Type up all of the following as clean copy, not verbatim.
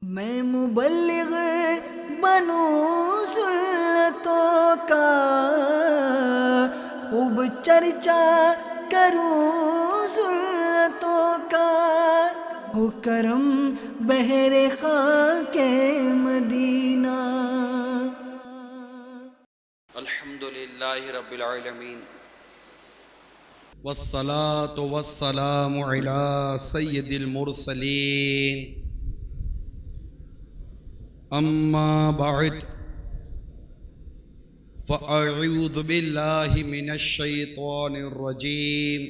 میں مبلغ بنوں سنتوں کا، خوب چرچا کروں سنتوں کا، ہو کرم بہر خاک مدینہ۔ الحمدللہ رب العالمین، والصلاة والسلام على سید المرسلین، اما بعد فاعوذ باللہ من الشیطان الرجیم،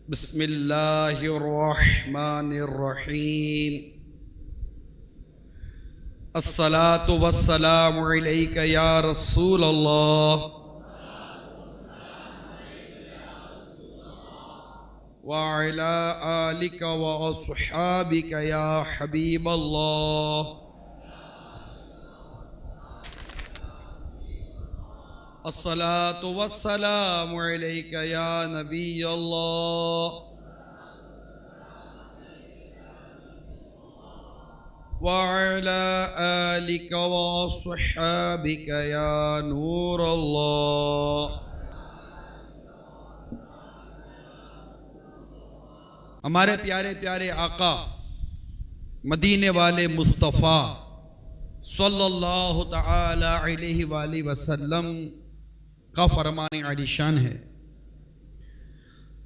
بسم اللہ الرحمن الرحیم۔ الصلاة والسلام علیک یا رسول اللہ وعلى آلك وأصحابك يا حبيب الله۔ الصلاة والسلام عليك يا نبي الله وعلى آلك وأصحابك يا نور الله۔ ہمارے پیارے پیارے آقا مدینے والے مصطفیٰ صلی اللہ تعالی علیہ وآلہ وسلم کا فرمان عالی شان ہے،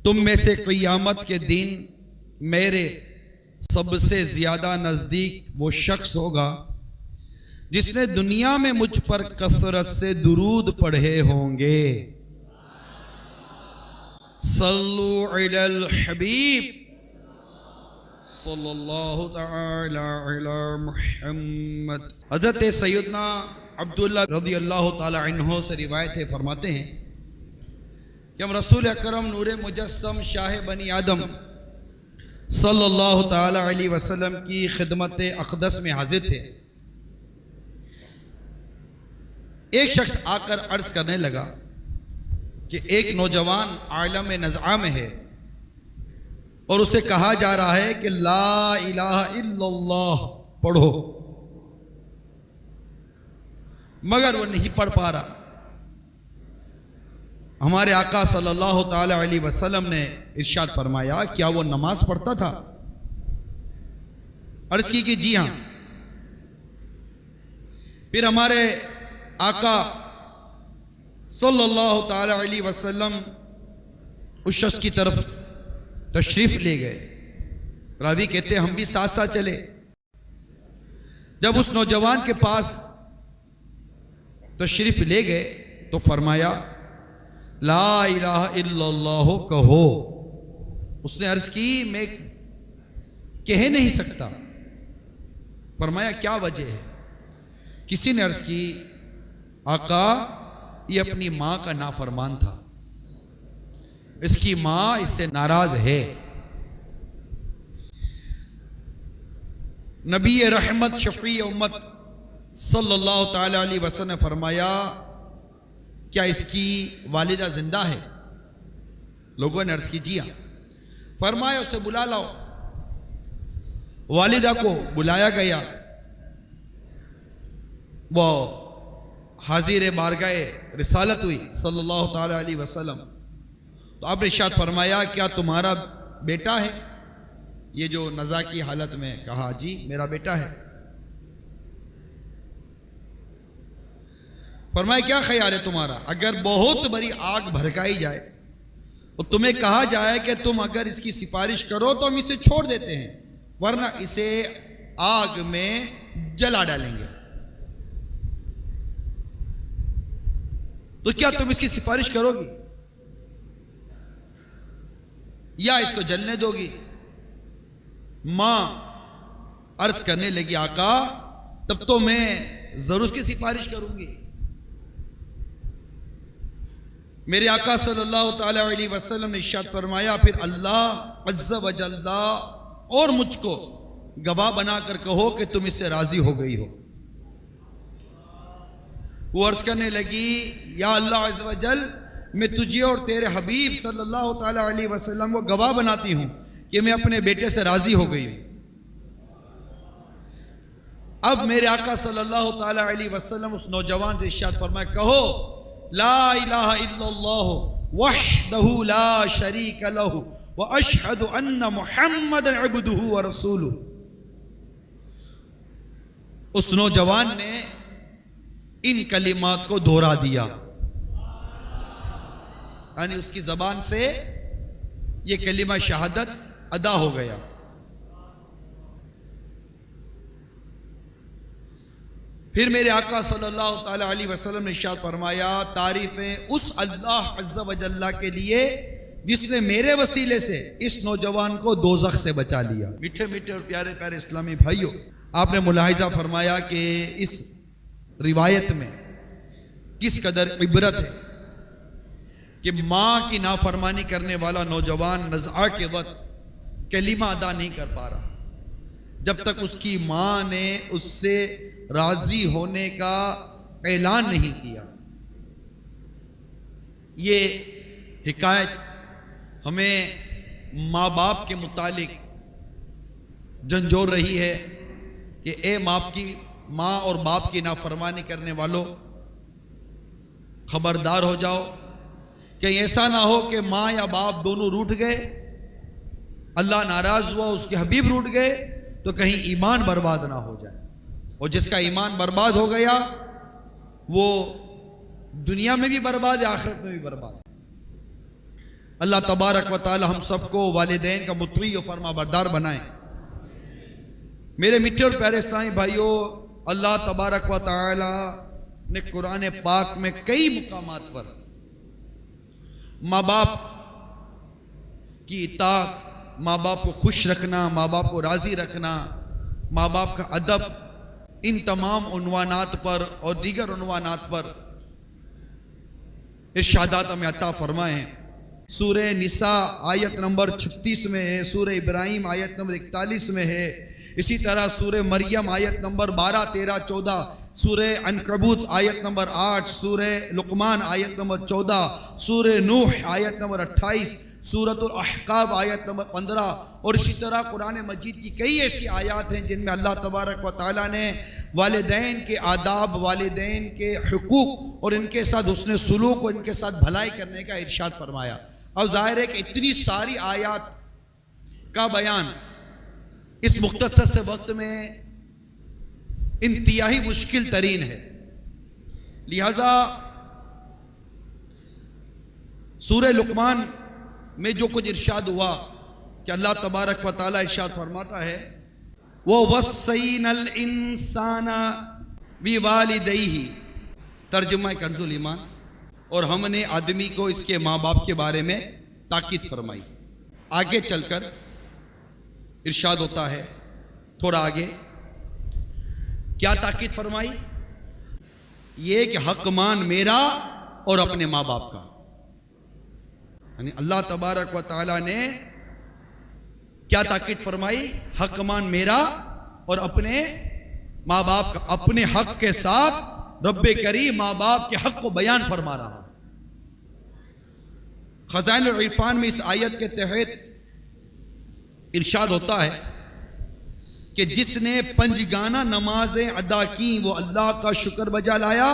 تم میں سے قیامت کے دن میرے سب سے زیادہ نزدیک وہ شخص ہوگا جس نے دنیا میں مجھ پر کثرت سے درود پڑھے ہوں گے۔ صلو علی الحبیب صلی اللہ تعالی علی محمد۔ حضرت سیدنا عبداللہ رضی اللہ تعالی عنہ سے روایت ہے، فرماتے ہیں کہ ہم رسول اکرم نور مجسم شاہ بنی آدم صلی اللہ تعالی علیہ وسلم کی خدمت اقدس میں حاضر تھے۔ ایک شخص آ کر عرض کرنے لگا کہ ایک نوجوان عالم نزعہ میں ہے اور اسے کہا جا رہا ہے کہ لا الہ الا اللہ پڑھو، مگر وہ نہیں پڑھ پا رہا۔ ہمارے آقا صلی اللہ تعالی علیہ وسلم نے ارشاد فرمایا، کیا وہ نماز پڑھتا تھا؟ عرض کی کہ جی ہاں۔ پھر ہمارے آقا صلی اللہ تعالی علیہ وسلم اس شخص کی طرف تشریف لے گئے۔ راوی کہتے ہیں ہم بھی ساتھ ساتھ چلے۔ جب اس نوجوان کے پاس تشریف لے گئے تو فرمایا لا الہ الا اللہ کہو۔ اس نے عرض کی میں کہہ نہیں سکتا۔ فرمایا کیا وجہ ہے؟ کسی نے عرض کی آقا یہ اپنی ماں کا نافرمان تھا، اس کی ماں اس سے ناراض ہے۔ نبی رحمت شفیع امت صلی اللہ تعالی علیہ وسلم نے فرمایا کیا اس کی والدہ زندہ ہے؟ لوگوں نے عرض کی جی ہاں۔ فرمایا اسے بلا لاؤ۔ والدہ کو بلایا گیا، وہ حاضر بارگاہ رسالت ہوئی صلی اللہ تعالی علیہ وسلم۔ تو آپ نے ارشاد فرمایا کیا تمہارا بیٹا ہے؟ یہ جو نزا کی حالت میں کہا جی میرا بیٹا ہے۔ فرمایا کیا خیال ہے تمہارا؟ اگر بہت بڑی آگ بھڑکائی جائے اور تمہیں کہا جائے کہ تم اگر اس کی سفارش کرو تو ہم اسے چھوڑ دیتے ہیں، ورنہ اسے آگ میں جلا ڈالیں گے، تو کیا تم اس کی سفارش کرو گی یا اس کو جلنے دو گی؟ ماں عرض کرنے لگی آقا تب تو میں ضرور اس کی سفارش کروں گی۔ میرے آقا صلی اللہ تعالی علیہ وسلم نے ارشاد فرمایا پھر اللہ عز و جل اور مجھ کو گواہ بنا کر کہو کہ تم اس سے راضی ہو گئی ہو۔ وہ عرض کرنے لگی یا اللہ عز و جل میں تجھے اور تیرے حبیب صلی اللہ تعالی علیہ وسلم کو گواہ بناتی ہوں کہ میں اپنے بیٹے سے راضی ہو گئی ہوں۔ اب میرے آقا صلی اللہ تعالی علیہ وسلم اس نوجوان سے ارشاد فرمایا کہو لا الہ الا اللہ وحدہ لا شریک لہ واشہد ان محمد عبدہ ورسولہ. اس نوجوان نے ان کلمات کو دہرا دیا، یعنی اس کی زبان سے یہ کلمہ شہادت ادا ہو گیا. پھر میرے آقا صلی اللہ تعالی علیہ وسلم نے ارشاد فرمایا تعریفیں اس اللہ عز و جل کے لیے جس نے میرے وسیلے سے اس نوجوان کو دوزخ سے بچا لیا. میٹھے میٹھے اور پیارے پیارے اسلامی بھائیوں، آپ نے ملاحظہ فرمایا کہ اس روایت میں کس قدر عبرت ہے کہ ماں کی نافرمانی کرنے والا نوجوان نزعہ کے وقت کلمہ ادا نہیں کر پا رہا جب تک اس کی ماں نے اس سے راضی ہونے کا اعلان نہیں کیا. یہ حکایت ہمیں ماں باپ کے متعلق جھنجھوڑ رہی ہے کہ اے ماں اور باپ کی نافرمانی کرنے والوں، خبردار ہو جاؤ. کہیں ایسا نہ ہو کہ ماں یا باپ دونوں روٹھ گئے، اللہ ناراض ہوا، اس کے حبیب روٹھ گئے تو کہیں ایمان برباد نہ ہو جائے. اور جس کا ایمان برباد ہو گیا وہ دنیا میں بھی برباد ہے، آخرت میں بھی برباد ہے. اللہ تبارک و تعالی ہم سب کو والدین کا مطیع و فرما بردار بنائیں. میرے میٹھے اور پیارے اسلامی بھائیوں، اللہ تبارک و تعالی نے قرآن پاک میں کئی مقامات پر ماں باپ کی اطاعت، ماں باپ کو خوش رکھنا، ماں باپ کو راضی رکھنا، ماں باپ کا ادب، ان تمام عنوانات پر اور دیگر عنوانات پر ارشادات ہمیں عطا فرمائے ہیں. سورہ نساء آیت نمبر 36 میں ہے، سورہ ابراہیم آیت نمبر 41 میں ہے، اسی طرح سورہ مریم آیت نمبر 12، 13، 14، سورہ عنکبوت آیت نمبر 8، سورہ لقمان آیت نمبر 14، سورہ نوح آیت نمبر 28، سورۃ الاحقاف آیت نمبر 15، اور اسی طرح قرآن مجید کی کئی ایسی آیات ہیں جن میں اللہ تبارک و تعالیٰ نے والدین کے آداب، والدین کے حقوق اور ان کے ساتھ حسن سلوک اور ان کے ساتھ بھلائی کرنے کا ارشاد فرمایا. اب ظاہر ہے کہ اتنی ساری آیات کا بیان اس مختصر سے وقت میں انتہائی مشکل ترین ہے، لہذا سورہ لقمان میں جو کچھ ارشاد ہوا کہ اللہ تبارک و تعالیٰ ارشاد فرماتا ہے وَوَصَّيْنَا الْإِنسَانَ بِوَالِدَيْهِ، ترجمہ کنز الایمان، اور ہم نے آدمی کو اس کے ماں باپ کے بارے میں تاکید فرمائی. آگے چل کر ارشاد ہوتا ہے، تھوڑا آگے کیا تاکید فرمائی؟ یہ کہ حق مان میرا اور اپنے ماں باپ کا. یعنی اللہ تبارک و تعالیٰ نے کیا تاکید فرمائی؟ حق مان میرا اور اپنے ماں باپ کا. اپنے حق کے ساتھ رب کریم ماں باپ کے حق کو بیان فرما رہا. خزائن العرفان میں اس آیت کے تحت ارشاد ہوتا ہے کہ جس نے پنجگانہ نمازیں ادا کی وہ اللہ کا شکر بجا لایا،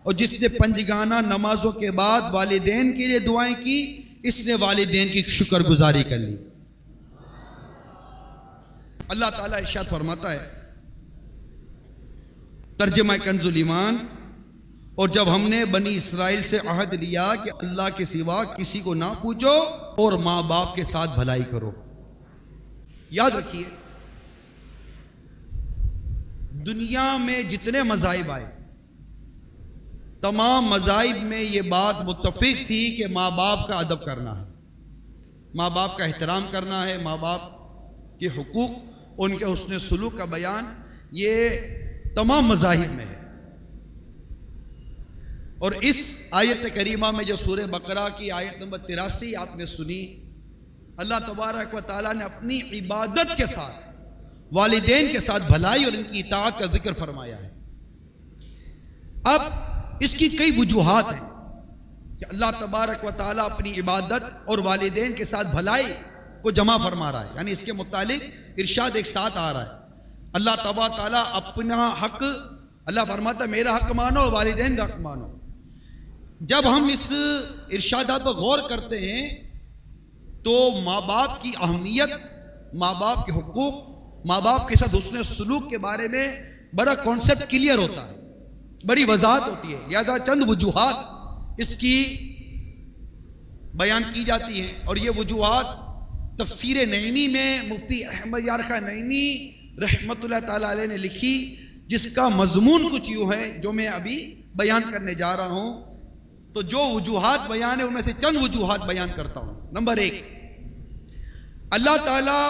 اور جس نے پنجگانہ نمازوں کے بعد والدین کے لیے دعائیں کی اس نے والدین کی شکر گزاری کر لی. اللہ تعالیٰ ارشاد فرماتا ہے، ترجمہ کنز الایمان، اور جب ہم نے بنی اسرائیل سے عہد لیا کہ اللہ کے سوا کسی کو نہ پوچھو اور ماں باپ کے ساتھ بھلائی کرو. یاد رکھیے دنیا میں جتنے مذاہب آئے تمام مذاہب میں یہ بات متفق تھی کہ ماں باپ کا ادب کرنا ہے، ماں باپ کا احترام کرنا ہے، ماں باپ کے حقوق، ان کے حسن سلوک کا بیان، یہ تمام مذاہب میں ہے. اور اس آیت کریمہ میں جو سورہ بقرہ کی آیت نمبر 83 آپ نے سنی، اللہ تبارک و تعالیٰ نے اپنی عبادت کے ساتھ والدین کے ساتھ بھلائی اور ان کی اطاعت کا ذکر فرمایا ہے. اب اس کی کئی وجوہات ہیں کہ اللہ تبارک و تعالیٰ اپنی عبادت اور والدین کے ساتھ بھلائی کو جمع فرما رہا ہے، یعنی اس کے متعلق ارشاد ایک ساتھ آ رہا ہے. اللہ تبارک تعالیٰ اپنا حق، اللہ فرماتا ہے میرا حق مانو اور والدین کا حق مانو۔ جب ہم اس ارشادات پر غور کرتے ہیں تو ماں باپ کی اہمیت، ماں باپ کے حقوق، ماں باپ کے ساتھ حسن سلوک کے بارے میں بڑا کانسیپٹ کلیئر ہوتا ہے، بڑی وضاحت ہوتی ہے۔ یہاں چند وجوہات اس کی بیان کی جاتی ہیں، اور یہ وجوہات تفسیر نعیمی میں مفتی احمد یار خان نعیمی رحمۃ اللہ تعالی علیہ نے لکھی، جس کا مضمون کچھ یوں ہے جو میں ابھی بیان کرنے جا رہا ہوں۔ تو جو وجوہات بیان ہے ان میں سے چند وجوہات بیان کرتا ہوں۔ نمبر 1، اللہ تعالیٰ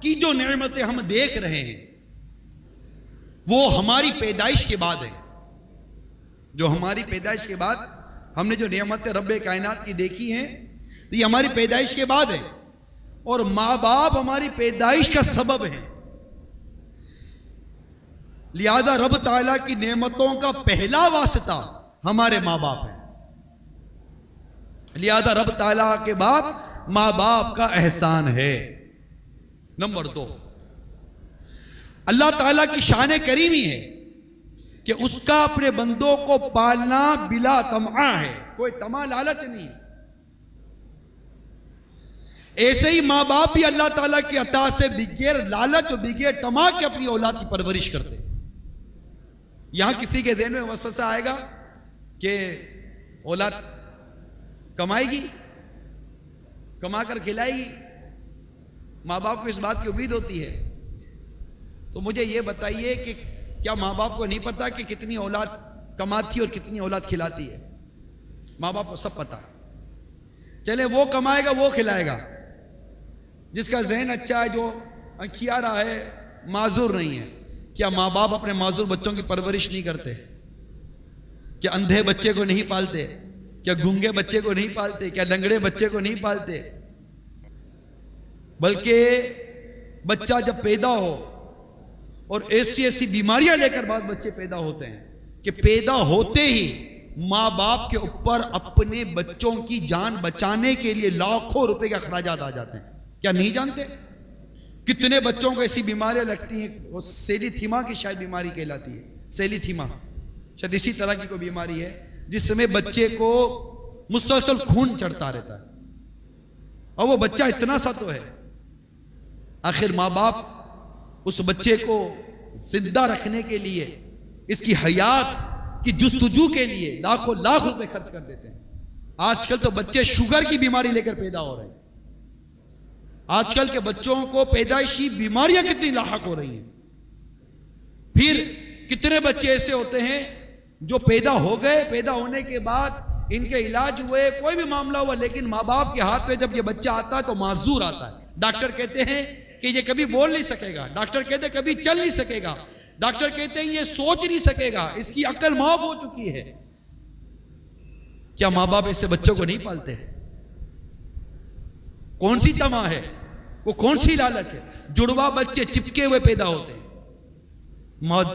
کی جو نعمتیں ہم دیکھ رہے ہیں وہ ہماری پیدائش کے بعد ہے۔ جو ہماری پیدائش کے بعد ہم نے جو نعمتیں رب کائنات کی دیکھی ہیں تو یہ ہماری پیدائش کے بعد ہے، اور ماں باپ ہماری پیدائش کا سبب ہے۔ لہذا رب تعالیٰ کی نعمتوں کا پہلا واسطہ ہمارے ماں باپ ہے، لہذا رب تعالیٰ کے بعد ماں باپ کا احسان ہے۔ نمبر 2، اللہ تعالیٰ کی شان کریمی ہے کہ اس کا اپنے بندوں کو پالنا بلا طمع ہے، کوئی طمع لالچ نہیں۔ ایسے ہی ماں باپ بھی اللہ تعالیٰ کی عطا سے بغیر لالچ اور بغیر طمع کے اپنی اولاد کی پرورش کرتے۔ یہاں کسی کے ذہن میں وسوسہ آئے گا کہ اولاد کمائے گی، کما کر کھلائے گی، ماں باپ کو اس بات کی امید ہوتی ہے، تو مجھے یہ بتائیے کہ کیا ماں باپ کو نہیں پتا کہ کتنی اولاد کماتی اور کتنی اولاد کھلاتی ہے؟ ماں باپ کو سب پتا ہے۔ چلے وہ کمائے گا وہ کھلائے گا، جس کا ذہن اچھا ہے، جو انکھیا رہا ہے، معذور نہیں ہے۔ کیا ماں باپ اپنے معذور بچوں کی پرورش نہیں کرتے؟ کیا اندھے بچے کو نہیں پالتے؟ کیا گونگے بچے کو نہیں پالتے؟ کیا لنگڑے بچے کو نہیں پالتے؟ بلکہ بچہ جب پیدا ہو، اور ایسی بیماریاں لے کر بعض بچے پیدا ہوتے ہیں کہ پیدا ہوتے ہی ماں باپ کے اوپر اپنے بچوں کی جان بچانے کے لیے لاکھوں روپے کے اخراجات آ جاتے ہیں۔ کیا نہیں جانتے؟ کتنے بچوں کو ایسی بیماریاں لگتی ہیں، وہ سیلی تھیما کی شاید بیماری کہلاتی ہے، سیلی تھیما شاید اسی طرح کی کوئی بیماری ہے جس میں بچے کو مسلسل خون چڑھتا رہتا ہے، اور وہ بچہ اتنا سا تو ہے، آخر ماں باپ اس بچے کو زندہ رکھنے کے لیے، اس کی حیات کی جستجو کے لیے لاکھوں لاکھ روپے خرچ کر دیتے ہیں۔ آج کل تو بچے شوگر کی بیماری لے کر پیدا ہو رہے ہیں۔ آج کل کے بچوں کو پیدائشی بیماریاں کتنی لاحق ہو رہی ہیں۔ پھر کتنے بچے ایسے ہوتے ہیں جو پیدا ہو گئے، پیدا ہونے کے بعد ان کے علاج ہوئے، کوئی بھی معاملہ ہوا، لیکن ماں باپ کے ہاتھ پہ جب یہ بچہ آتا ہے تو معذور آتا ہے۔ ڈاکٹر کہتے ہیں کہ یہ کبھی بول نہیں سکے گا، ڈاکٹر کہتے ہیں کبھی چل نہیں سکے گا، ڈاکٹر کہتے ہیں یہ سوچ نہیں سکے گا، اس کی عقل معاف ہو چکی ہے۔ کیا ماں باپ ایسے بچوں کو نہیں پالتے؟ کون سی طمع ہے، وہ کون سی لالچ ہے؟ جڑوا بچے چپکے ہوئے پیدا ہوتے ہیں،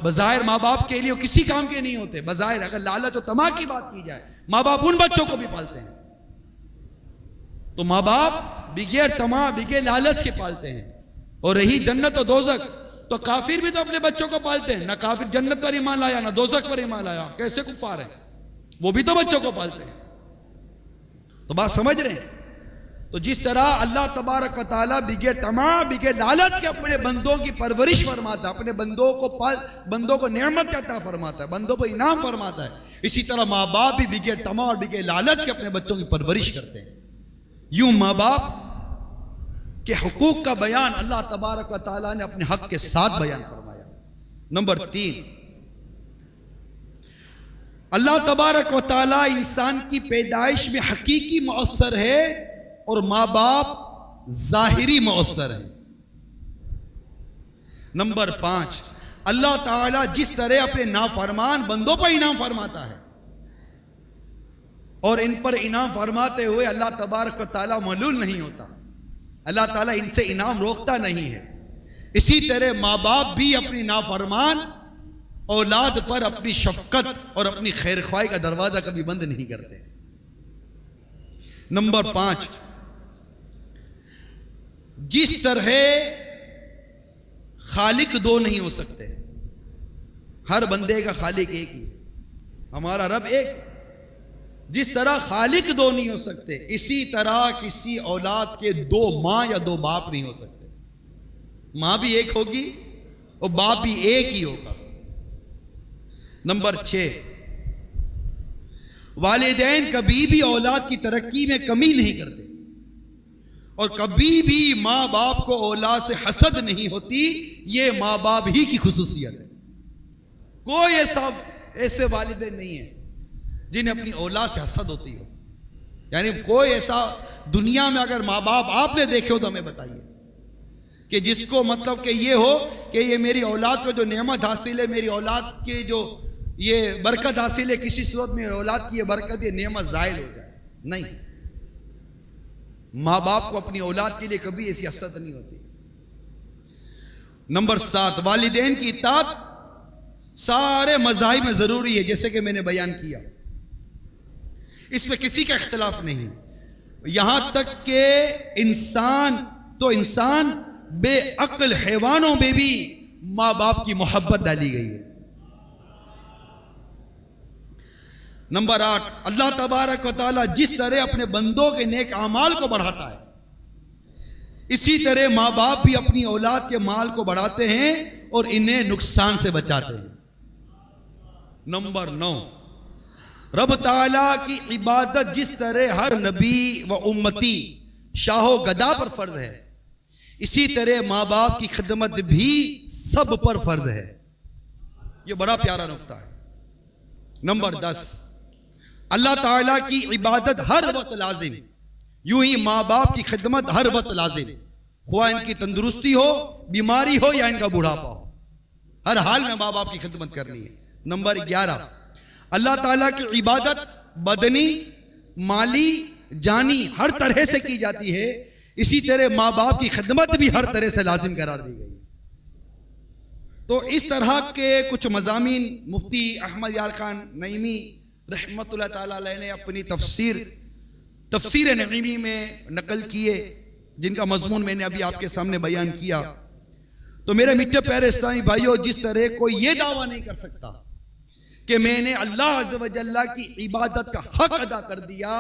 بظاہر ماں باپ کے لیے وہ کسی کام کے نہیں ہوتے، بظاہر اگر لالچ و طمع کی بات کی جائے ماں باپ ان بچوں کو بھی پالتے ہیں۔ تو ماں باپ بغیر طمع بغیر لالچ کے پالتے ہیں۔ اور رہی جنت و دوزخ، تو کافر بھی تو اپنے بچوں کو پالتے ہیں، نہ کافر جنت پر ایمان لایا نہ دوزخ پر ایمان لایا، کیسے کفار ہیں؟ وہ بھی تو بچوں کو پالتے ہیں۔ تو بات سمجھ رہے ہیں؟ تو جس طرح اللہ تبارک و تعالیٰ بغیر طمع بغیر لالچ کے اپنے بندوں کی پرورش فرماتا ہے، اپنے بندوں کو نعمت عطا فرماتا ہے، بندوں کو انعام فرماتا ہے، اسی طرح ماں باپ بھی بغیر طمع اور بغیر لالچ کے اپنے بچوں کی پرورش کرتے ہیں۔ یوں ماں باپ کے حقوق کا بیان اللہ تبارک و تعالیٰ نے اپنے حق کے ساتھ بیان فرمایا۔ نمبر 3، اللہ تبارک و تعالیٰ انسان کی پیدائش میں حقیقی مؤثر ہے اور ماں باپ ظاہری مؤثر ہے۔ نمبر 5، اللہ تعالیٰ جس طرح اپنے نافرمان بندوں پر انعام فرماتا ہے اور ان پر انعام فرماتے ہوئے اللہ تبارک و تعالیٰ ملول نہیں ہوتا، اللہ تعالیٰ ان سے انعام روکتا نہیں ہے، اسی طرح ماں باپ بھی اپنی نافرمان اولاد پر اپنی شفقت اور اپنی خیر خواہی کا دروازہ کبھی بند نہیں کرتے۔ نمبر 5، جس طرح خالق دو نہیں ہو سکتے، ہر بندے کا خالق ایک ہی، ہمارا رب ایک۔ جس طرح خالق دو نہیں ہو سکتے، اسی طرح کسی اولاد کے دو ماں یا دو باپ نہیں ہو سکتے۔ ماں بھی ایک ہوگی اور باپ بھی ایک ہی ہوگا۔ نمبر 6، والدین کبھی بھی اولاد کی ترقی میں کمی نہیں کرتے، اور کبھی بھی ماں باپ کو اولاد سے حسد نہیں ہوتی، یہ ماں باپ ہی کی خصوصیت ہے۔ کوئی ایسے والدین نہیں ہیں جنہیں اپنی اولاد سے حسد ہوتی ہو، یعنی کوئی ایسا دنیا میں اگر ماں باپ آپ نے دیکھے ہو تو ہمیں بتائیے کہ جس کو مطلب کہ یہ ہو کہ یہ میری اولاد کو جو نعمت حاصل ہے، میری اولاد کی جو یہ برکت حاصل ہے، کسی صورت میں اولاد کی یہ برکت یہ نعمت زائل ہو جائے، نہیں۔ ماں باپ کو اپنی اولاد کے لیے کبھی ایسی حسد نہیں ہوتی۔ نمبر 7، والدین کی اطاعت سارے مذاہب میں ضروری ہے، جیسے کہ میں نے بیان کیا، اس میں کسی کا اختلاف نہیں، یہاں تک کہ انسان بے عقل حیوانوں میں بھی ماں باپ کی محبت ڈالی گئی ہے۔ نمبر 8، اللہ تبارک و تعالی جس طرح اپنے بندوں کے نیک اعمال کو بڑھاتا ہے، اسی طرح ماں باپ بھی اپنی اولاد کے مال کو بڑھاتے ہیں اور انہیں نقصان سے بچاتے ہیں۔ نمبر 9، رب تعالیٰ کی عبادت جس طرح ہر نبی و امتی شاہ و گدا پر فرض ہے، اسی طرح ماں باپ کی خدمت بھی سب پر فرض ہے۔ یہ بڑا پیارا نقطہ ہے۔ نمبر 10، اللہ تعالیٰ کی عبادت ہر وقت لازم، یوں ہی ماں باپ کی خدمت ہر وقت لازم، خواہ ان کی تندرستی ہو، بیماری ہو یا ان کا بڑھاپا ہو، ہر حال میں ماں باپ کی خدمت کرنی ہے۔ نمبر 11، اللہ تعالیٰ کی عبادت بدنی، مالی، جانی ہر طرح سے کی جاتی ہے، اسی طرح ماں باپ کی خدمت بھی ہر طرح سے لازم قرار دی گئی۔ تو اس طرح کے کچھ مضامین مفتی احمد یار خان نعیمی رحمت اللہ تعالیٰ علیہ نے اپنی تفسیر نعیمی میں نقل کیے، جن کا مضمون میں نے ابھی آپ کے سامنے بیان کیا۔ تو میرے میٹھے پیارے اسلامی بھائیوں، جس طرح کوئی یہ دعویٰ نہیں کر سکتا کہ میں نے اللہ عز و جل کی عبادت کا حق ادا کر دیا،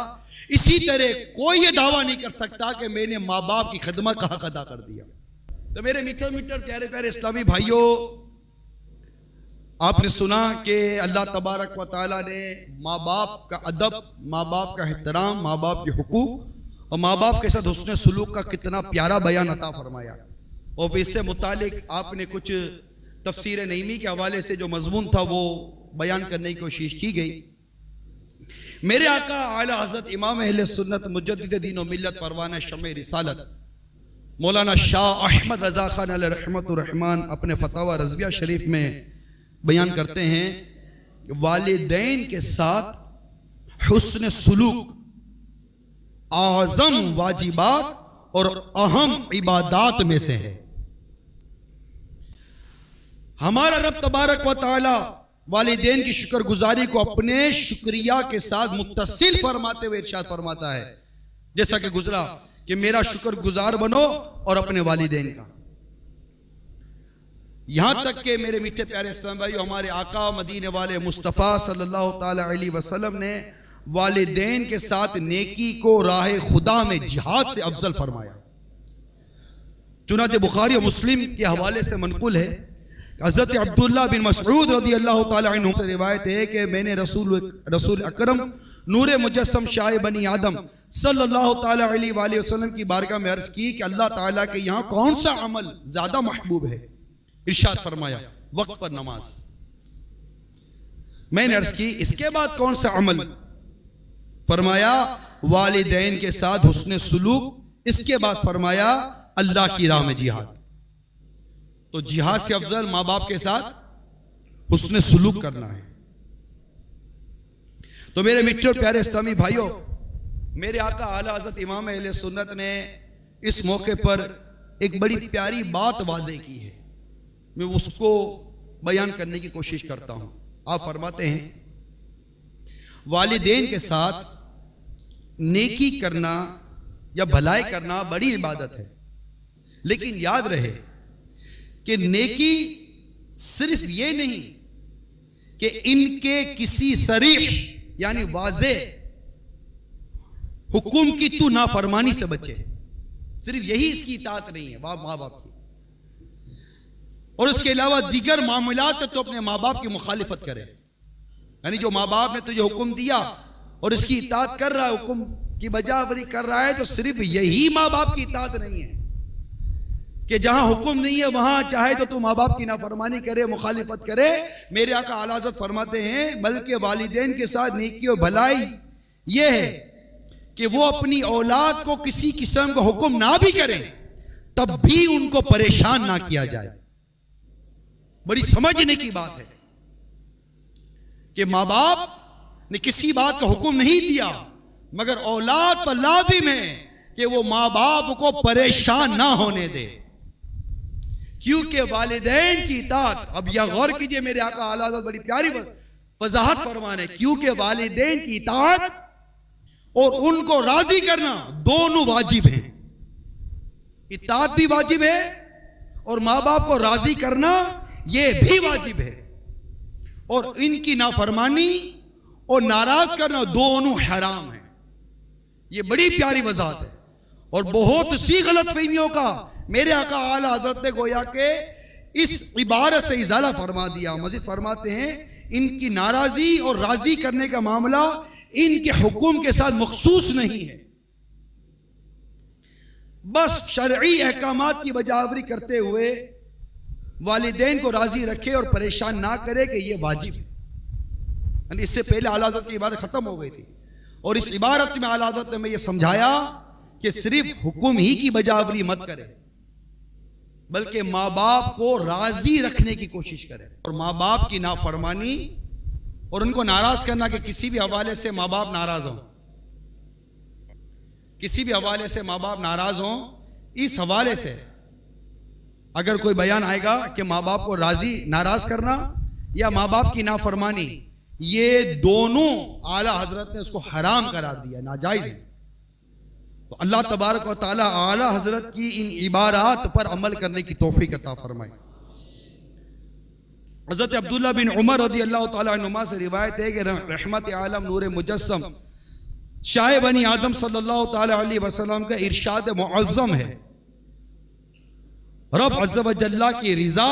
اسی طرح کوئی یہ دعویٰ نہیں کر سکتا کہ میں نے ماں باپ کی خدمت کا حق ادا کر دیا۔ تو میرے میٹھے پیارے پیارے اسلامی بھائیوں، آپ نے سنا کہ اللہ تبارک و تعالیٰ نے ماں باپ کا ادب، ماں باپ کا احترام، ماں باپ کے حقوق اور ماں باپ کے ساتھ حسن سلوک کا کتنا پیارا بیان عطا فرمایا، اور اس سے متعلق آپ نے کچھ تفسیر نعیمی کے حوالے سے جو مضمون تھا وہ بیان کرنے کی کوشش کی گئی۔ میرے آقا اعلی حضرت امام اہل سنت مجدد دین و ملت پروانہ شمع رسالت مولانا شاہ احمد رضا خان علیہ رحمت الرحمن اپنے فتاوی رضویہ شریف میں بیان کرتے ہیں کہ والدین کے ساتھ حسن سلوک اعظم واجبات اور اہم عبادات میں سے ہے۔ ہمارا رب تبارک و تعالی والدین کی شکر گزاری کو اپنے شکریہ کے ساتھ متصل فرماتے ہوئے ارشاد فرماتا ہے، جیسا کہ گزرا کہ میرا شکر گزار بنو اور اپنے والدین کا۔ یہاں تک کہ میرے میٹھے پیارے اسلام بھائیو، ہمارے آقا مدینے والے مصطفیٰ صلی اللہ تعالی علیہ وسلم نے والدین کے ساتھ نیکی کو راہ خدا میں جہاد سے افضل فرمایا۔ چنانچہ بخاری و مسلم کے حوالے سے منقول ہے، حضرت عبداللہ بن مسعود رضی اللہ تعالی عنہ سے روایت ہے کہ میں نے رسول اکرم نور مجسم شاہ بنی آدم صلی اللہ تعالی علیہ وآلہ وسلم کی بارگاہ میں عرض کی کہ اللہ تعالیٰ کے یہاں کون سا عمل زیادہ محبوب ہے؟ ارشاد فرمایا وقت پر نماز۔ میں نے عرض کی اس کے بعد کون سا عمل؟ فرمایا والدین کے ساتھ حسن سلوک، اس کے بعد فرمایا اللہ کی راہ میں جہاد۔ تو جہاد سے افضل ماں باپ کے ساتھ حسن سلوک کرنا ہے۔ تو میرے میٹھے اور پیارے اسلامی بھائیوں، میرے آقا اعلی حضرت امام اہل سنت نے اس موقع پر ایک بڑی پیاری بات واضح کی ہے، میں اس کو بیان کرنے کی کوشش کرتا ہوں۔ آپ فرماتے ہیں والدین کے ساتھ نیکی کرنا یا بھلائی کرنا بڑی عبادت ہے، لیکن یاد رہے کہ نیکی صرف یہ نہیں کہ ان کے کسی صریح یعنی واضح حکم کی تو نافرمانی سے بچے، صرف یہی اس کی اطاعت نہیں ہے ماں باپ کی، اور اس کے علاوہ دیگر معاملات میں تو اپنے ماں باپ کی مخالفت کرے، یعنی جو ماں باپ نے تجھے حکم دیا اور اس کی اطاعت کر رہا ہے، حکم کی بجاوری کر رہا ہے، تو صرف یہی ماں باپ کی اطاعت نہیں ہے کہ جہاں حکم نہیں ہے وہاں چاہے تو ماں باپ کی نافرمانی کرے، مخالفت کرے۔ میرے آقا اعلیٰ حضرت فرماتے ہیں بلکہ والدین کے ساتھ نیکی و بھلائی یہ ہے کہ وہ اپنی اولاد کو کسی قسم کا حکم نہ بھی کریں تب بھی ان کو پریشان نہ کیا جائے۔ بڑی سمجھنے کی بات ہے کہ ماں باپ نے کسی بات کا حکم نہیں دیا مگر اولاد پر لازم ہے کہ وہ ماں باپ کو پریشان نہ ہونے دے، کیونکہ والدین کی اطاعت، اب یہ غور کیجئے میرے آقا اعلیٰ حضرت بڑی پیاری وضاحت فرمانے، کیونکہ والدین کی اطاعت اور ان کو راضی کرنا دونوں واجب ہیں، اطاعت بھی واجب ہے اور ماں باپ کو راضی کرنا یہ بھی واجب ہے، اور ان کی نافرمانی اور ناراض کرنا دونوں حرام ہیں۔ یہ بڑی پیاری وضاحت ہے، اور بہت سی غلط فہمیوں کا میرے آقا اعلیٰ حضرت نے گویا کہ اس عبارت سے ازالہ فرما دیا۔ مزید فرماتے ہیں ان کی ناراضی اور راضی کرنے کا معاملہ ان کے حکم کے ساتھ مخصوص نہیں ہے، بس شرعی احکامات کی بجاوری کرتے ہوئے والدین کو راضی رکھے اور پریشان نہ کرے کہ یہ واجب ہے۔ یعنی اس سے پہلے اعلیٰ حضرت کی عبارت ختم ہو گئی تھی، اور اس عبارت میں اعلیٰ حضرت نے یہ سمجھایا کہ صرف حکم ہی کی بجاوری مت کرے بلکہ ماں باپ کو راضی رکھنے کی کوشش کرے، اور ماں باپ کی نافرمانی اور ان کو ناراض کرنا کہ کسی بھی حوالے سے ماں باپ ناراض ہوں، کسی بھی حوالے سے ماں باپ ناراض ہوں، اس حوالے سے اگر کوئی بیان آئے گا کہ ماں باپ کو راضی ناراض کرنا یا ماں باپ کی نافرمانی، یہ دونوں اعلیٰ حضرت نے اس کو حرام قرار دیا، ناجائز ہے۔ تو اللہ تبارک و تعالی اعلیٰ حضرت کی ان عبارات پر عمل کرنے کی توفیق عطا فرمائے۔ حضرت عبداللہ بن عمر رضی اللہ تعالیٰ عنہما سے روایت ہے کہ رحمت عالم نور مجسم شاہ بنی آدم صلی اللہ تعالیٰ علیہ وسلم کا ارشاد معظم ہے، رب عز و جل کی رضا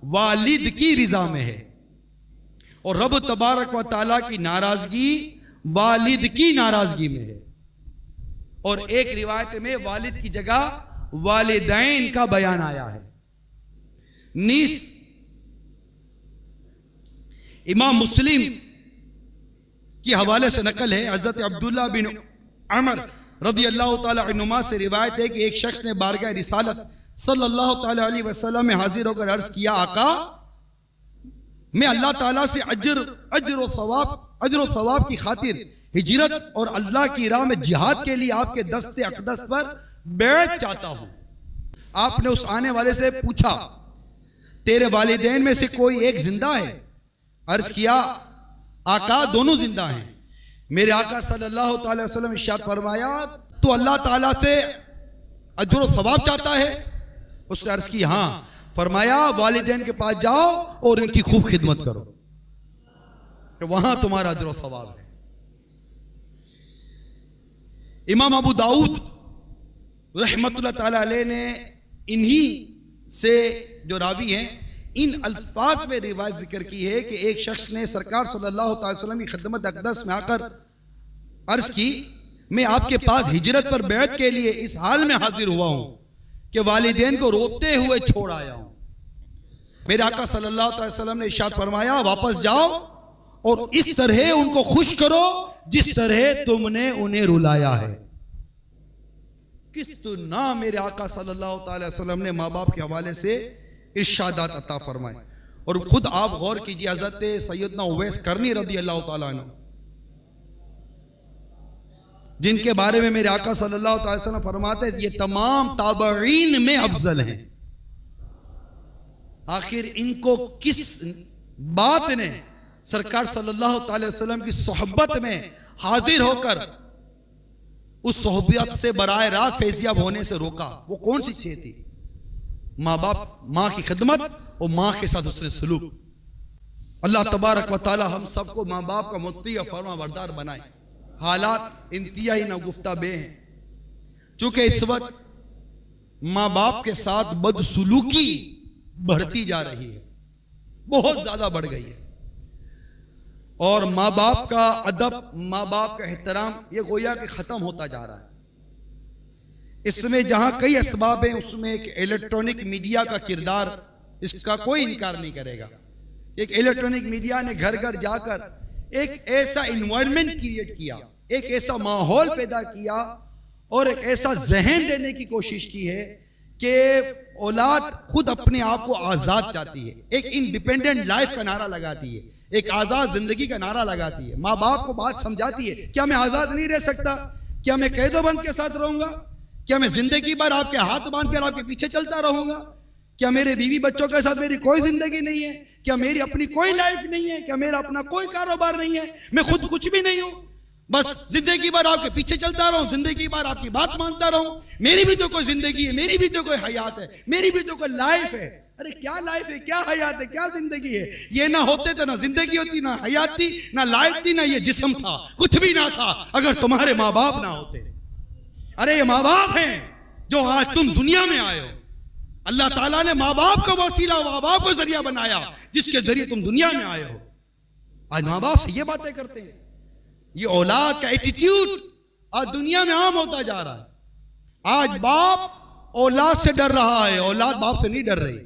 والد کی رضا میں ہے، اور رب تبارک و تعالیٰ کی ناراضگی والد کی ناراضگی میں ہے، اور ایک روایت میں والد کی جگہ والدین کا بیان آیا ہے۔ نیز امام مسلم کی حوالے سے نقل ہے، حضرت عبداللہ بن عمر رضی اللہ تعالی عنہما سے روایت ہے کہ ایک شخص نے بارگاہ رسالت صلی اللہ تعالی علیہ وسلم میں حاضر ہو کر عرض کیا، آقا میں اللہ تعالیٰ سے اجر و ثواب کی خاطر ہجرت اور اللہ کی راہ میں جہاد کے لیے آپ کے دست اقدس پر بیعت چاہتا ہوں۔ آپ نے اس آنے والے سے پوچھا، تیرے والدین میں سے کوئی ایک زندہ ہے؟ عرض کیا، آقا دونوں زندہ ہیں۔ میرے آقا صلی اللہ تعالی وسلم ارشاد فرمایا، تو اللہ تعالیٰ سے اجر و ثواب چاہتا ہے؟ اس نے عرض کی ہاں۔ فرمایا والدین کے پاس جاؤ اور ان کی خوب خدمت کرو کہ وہاں تمہارا اجر و ثواب ہے۔ امام ابو داؤد رحمت اللہ تعالی علیہ نے انہی سے جو راوی ہیں ان الفاظ میں روایت ذکر کی ہے کہ ایک شخص نے سرکار صلی اللہ تعالی وسلم کی خدمت اقدس میں آ کر عرض کی، میں آپ کے پاس ہجرت پر بیعت کے لیے اس حال میں حاضر ہوا ہوں کہ والدین کو روتے ہوئے چھوڑ آیا ہوں۔ میرے آقا صلی اللہ تعالی وسلم نے ارشاد فرمایا، واپس جاؤ اور اس طرح ان کو خوش کرو جس طرح تم نے انہیں رلایا ہے۔ کس طرح میرے آقا صلی اللہ تعالی وسلم نے ماں باپ کے حوالے سے ارشادات عطا فرمائے، اور خود آپ غور کیجئے، حضرت سیدنا اویس کرنی رضی اللہ تعالیٰ عنہ جن کے بارے میں میرے آقا صلی اللہ تعالی وسلم فرماتے ہیں یہ تمام تابعین میں افضل ہیں، آخر ان کو کس بات نے سرکار صلی اللہ تعالی وسلم کی صحبت میں حاضر ہو کر اس صحبت سے براہ راست فیضیاب ہونے سے روکا؟ وہ کون سی چیز تھی؟ ماں باپ، ماں کی خدمت اور ماں کے ساتھ حسن سلوک۔ اللہ تبارک و تعالی ہم سب کو ماں باپ کا مطیع و فرما بردار بنائے۔ حالات انتہائی ناگفتہ بے ہیں، چونکہ اس وقت ماں باپ کے ساتھ بدسلوکی بڑھتی جا رہی ہے، بہت زیادہ بڑھ گئی ہے، اور ماں باپ کا ادب، ماں باپ کا احترام یہ گویا کہ ختم ہوتا جا رہا ہے۔ اس میں جہاں کئی اسباب ہیں، اس میں ایک الیکٹرانک میڈیا کا کردار، اس کا کوئی انکار نہیں کرے گا۔ ایک الیکٹرانک میڈیا نے گھر گھر جا کر ایک ایسا انوائرمنٹ کریٹ کیا، ایک ایسا ماحول پیدا کیا اور ایک ایسا ذہن دینے کی کوشش کی ہے کہ اولاد خود اپنے آپ کو آزاد چاہتی ہے، ایک انڈیپینڈنٹ لائف کا نعرہ لگاتی ہے، ایک آزاد زندگی کا نعرہ لگاتی ہے۔ ماں باپ کو بات سمجھاتی ہے، کیا میں آزاد نہیں رہ سکتا؟ کیا میں قید و بند کے ساتھ رہوں گا؟ کیا میں زندگی بھر آپ کے ہاتھ باندھ کر آپ کے پیچھے چلتا رہوں گا؟ کیا میرے بیوی بچوں کے ساتھ میری کوئی زندگی نہیں ہے؟ کیا میری اپنی کوئی لائف نہیں ہے؟ کیا میرا اپنا کوئی کاروبار نہیں ہے؟ میں خود کچھ بھی نہیں ہوں، بس زندگی بھر آپ کے پیچھے چلتا رہوں، زندگی بھر آپ کی بات مانتا رہوں؟ میری بھی تو کوئی زندگی ہے، میری بھی تو کوئی حیات ہے، میری بھی تو کوئی لائف ہے۔ ارے کیا لائف ہے، کیا حیات ہے، کیا زندگی ہے؟ یہ نہ ہوتے تو نہ زندگی ہوتی، نہ حیات تھی، نہ لائف تھی، نہ یہ جسم تھا، کچھ بھی نہ تھا اگر تمہارے ماں باپ نہ ہوتے۔ ارے یہ ماں باپ ہیں جو آج تم دنیا میں آئے ہو۔ اللہ تعالیٰ نے ماں باپ کا وسیلہ، ماں باپ کو ذریعہ بنایا جس کے ذریعے تم دنیا میں آئے ہو۔ آج ماں باپ سے یہ باتیں کرتے ہیں، یہ اولاد کا ایٹیٹیوڈ آج دنیا میں عام ہوتا جا رہا ہے۔ آج باپ اولاد سے ڈر رہا ہے، اولاد باپ سے نہیں ڈر رہی۔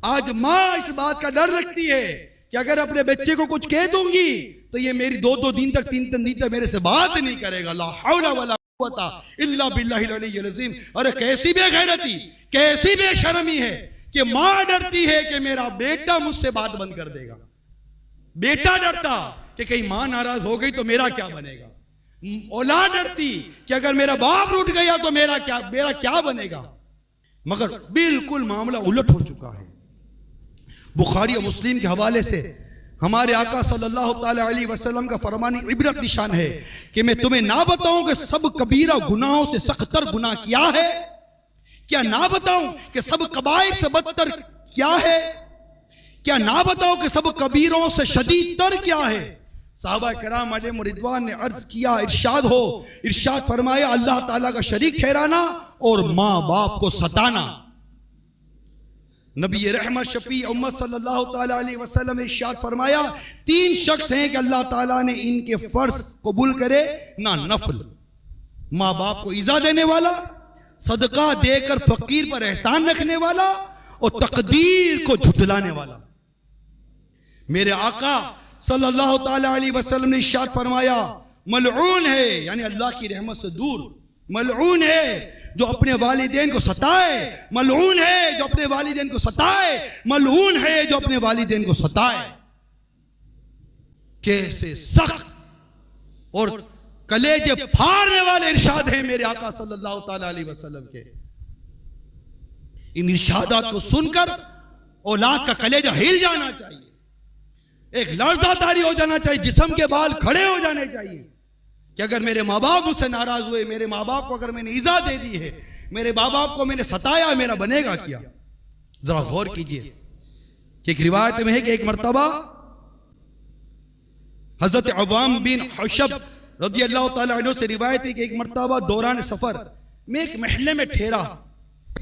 آج ماں اس بات کا ڈر رکھتی ہے کہ اگر اپنے بچے کو کچھ کہہ دوں گی تو یہ میری دو دن تک، تین دن تک میرے سے بات نہیں کرے گا۔ لا حول ولا قوت الا باللہ العلی العظیم۔ ارے کیسی بے غیرتی، کیسی بے شرمی ہے کہ ماں ڈرتی ہے کہ میرا بیٹا مجھ سے بات بند کر دے گا۔ بیٹا ڈرتا کہ کہیں ماں ناراض ہو گئی تو میرا کیا بنے گا۔ اولاد ڈرتی کہ اگر میرا باپ روٹ گیا تو میرا کیا بنے گا۔ مگر بالکل معاملہ الٹ ہو چکا ہے۔ بخاری و مسلم کے حوالے سے ہمارے آقا صلی اللہ تعالی علیہ وسلم کا فرمان عبرت نشان ہے کہ میں تمہیں نہ بتاؤں کہ سب کبیرہ گناہوں سے سختر گناہ کیا ہے؟ کیا نہ بتاؤں کہ سب کبائر سے بدتر کیا ہے؟ کیا نہ بتاؤں کہ سب کبیروں سے شدید تر کیا ہے؟ صحابہ کرام علیہم رضوان نے عرض کیا، ارشاد فرمایا اللہ تعالیٰ کا شریک ٹھہرانا اور ماں باپ کو ستانا۔ نبی رحمت شفیع امت صلی اللہ تعالی علیہ وسلم نے ارشاد فرمایا، تین شخص ہیں کہ اللہ تعالیٰ نے ان کے فرض قبول کرے نہ نفل، ماں باپ کو ایذا دینے والا، صدقہ دے کر فقیر پر احسان رکھنے والا، اور تقدیر کو جھٹلانے والا۔ میرے آقا صلی اللہ تعالی علیہ وسلم نے ارشاد فرمایا، ملعون ہے، یعنی اللہ کی رحمت سے دور، ملعون ہے جو اپنے والدین کو ستائے، ملعون ہے جو اپنے والدین کو ستائے، ملعون ہے جو اپنے والدین کو ستائے۔ کیسے سخت اور کلیجے پھاڑنے والے ارشاد ہیں میرے آقا صلی اللہ تعالی علیہ وسلم کے۔ ان ارشادات کو سن کر اولاد کا کلیجہ ہل جانا چاہیے، ایک لرزہ طاری ہو جانا چاہیے، جسم کے بال کھڑے ہو جانے چاہیے کہ اگر میرے ماں باپ مجھ سے ناراض ہوئے، میرے ماں باپ کو اگر میں نے ایذا دے دی ہے، میرے ماں باپ کو میں نے ستایا، میرا بنے گا کیا؟ ذرا غور کیجئے کہ ایک روایت میں ہے کہ ایک مرتبہ حضرت عوام بن حشب رضی اللہ تعالیٰ عنہ سے روایت ہے کہ ایک مرتبہ دوران سفر میں ایک محلے میں ٹھہرا۔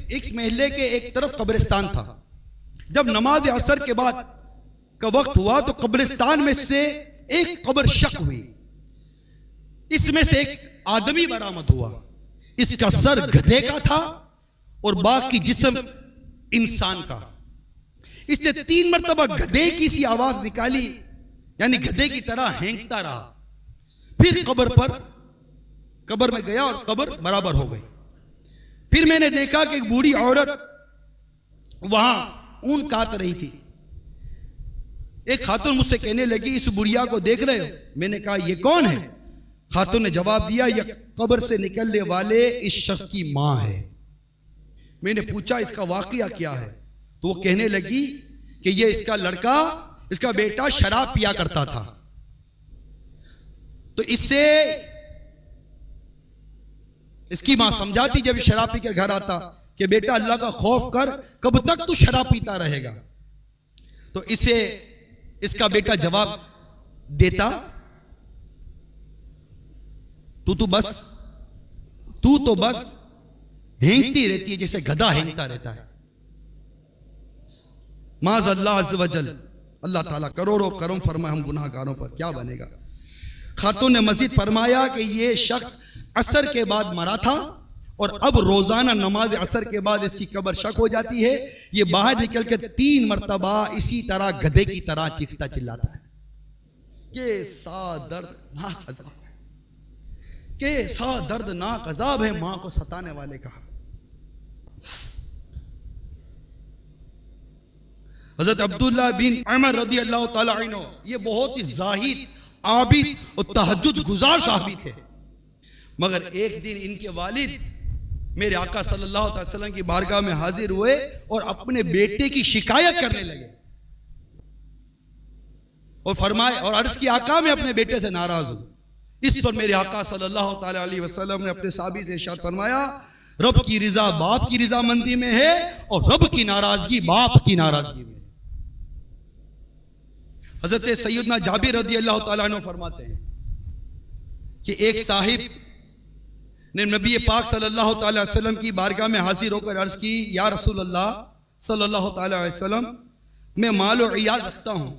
ایک محلے کے ایک طرف قبرستان تھا۔ جب نماز عصر کے بعد کا وقت ہوا تو قبرستان میں سے ایک قبر شق ہوئی، اس میں سے ایک آدمی برآمد ہوا۔ اس کا سر گدھے کا تھا اور باقی جسم انسان کا۔ اس نے 3 مرتبہ گدھے کی سی آواز نکالی، یعنی گدھے کی طرح ہینکتا رہا۔ پھر قبر میں گیا اور قبر برابر ہو گئی۔ پھر میں نے دیکھا کہ ایک بوڑھی عورت وہاں اون کاٹ رہی تھی۔ ایک خاتون مجھ سے کہنے لگی، اس بڑھیا کو دیکھ رہے ہو؟ میں نے کہا یہ کون ہے؟ خاتون نے جواب دیا، یہ قبر سے نکلنے والے اس شخص کی ماں ہے۔ میں نے پوچھا اس کا واقعہ کیا ہے؟ تو وہ کہنے لگی کہ یہ اس کا لڑکا، اس کا بیٹا شراب پیا کرتا تھا، تو اس سے اس کی ماں سمجھاتی جب شراب پی کر گھر آتا کہ بیٹا اللہ کا خوف کر، کب تک تو شراب پیتا رہے گا؟ تو اسے اس کا بیٹا جواب دیتا، تو بس ہینگتی رہتی ہے جیسے گدھا ہینگتا رہتا ہے۔ معاذ اللہ عز و جل، اللہ تعالیٰ کروڑوں کرم فرمائے ہم گناہ گاروں پر، کیا بنے گا۔ خاتون نے مزید فرمایا کہ یہ شخص عصر کے بعد مرا تھا اور اب روزانہ نماز عصر کے بعد اس کی قبر شک ہو جاتی ہے، یہ باہر نکل کے 3 مرتبہ اسی طرح گدھے کی طرح چیختا چلاتا ہے۔ کیسا دردناک عذاب ہے، کیسا دردناک عذاب ہے ماں کو ستانے والے کا۔ حضرت عبداللہ بن عمر رضی اللہ تعالیٰ عنہ یہ بہت ہی زاہد، عابد اور تہجد گزار صحابی تھے، مگر ایک دن ان کے والد میرے آقا صلی اللہ علیہ وسلم کی بارگاہ میں حاضر ہوئے اور اپنے بیٹے کی شکایت کرنے لگے اور فرمائے اور عرض کی، آقا میں اپنے بیٹے سے ناراض ہوں۔ اس پر میرے آقا صلی اللہ تعالیٰ علیہ وسلم نے اپنے صحابی سے ارشاد فرمایا، رب کی رضا باپ کی رضا مندی میں ہے اور رب کی ناراضگی باپ کی ناراضگی میں۔ حضرت سیدنا جابر رضی اللہ تعالیٰ عنہ فرماتے ہیں کہ ایک صاحب نے نبی پاک صلی اللہ تعالیٰ علیہ وسلم کی بارگاہ میں حاضر ہو کر عرض کی، یا رسول اللہ صلی اللہ تعالیٰ علیہ وسلم، میں مال و عیال رکھتا ہوں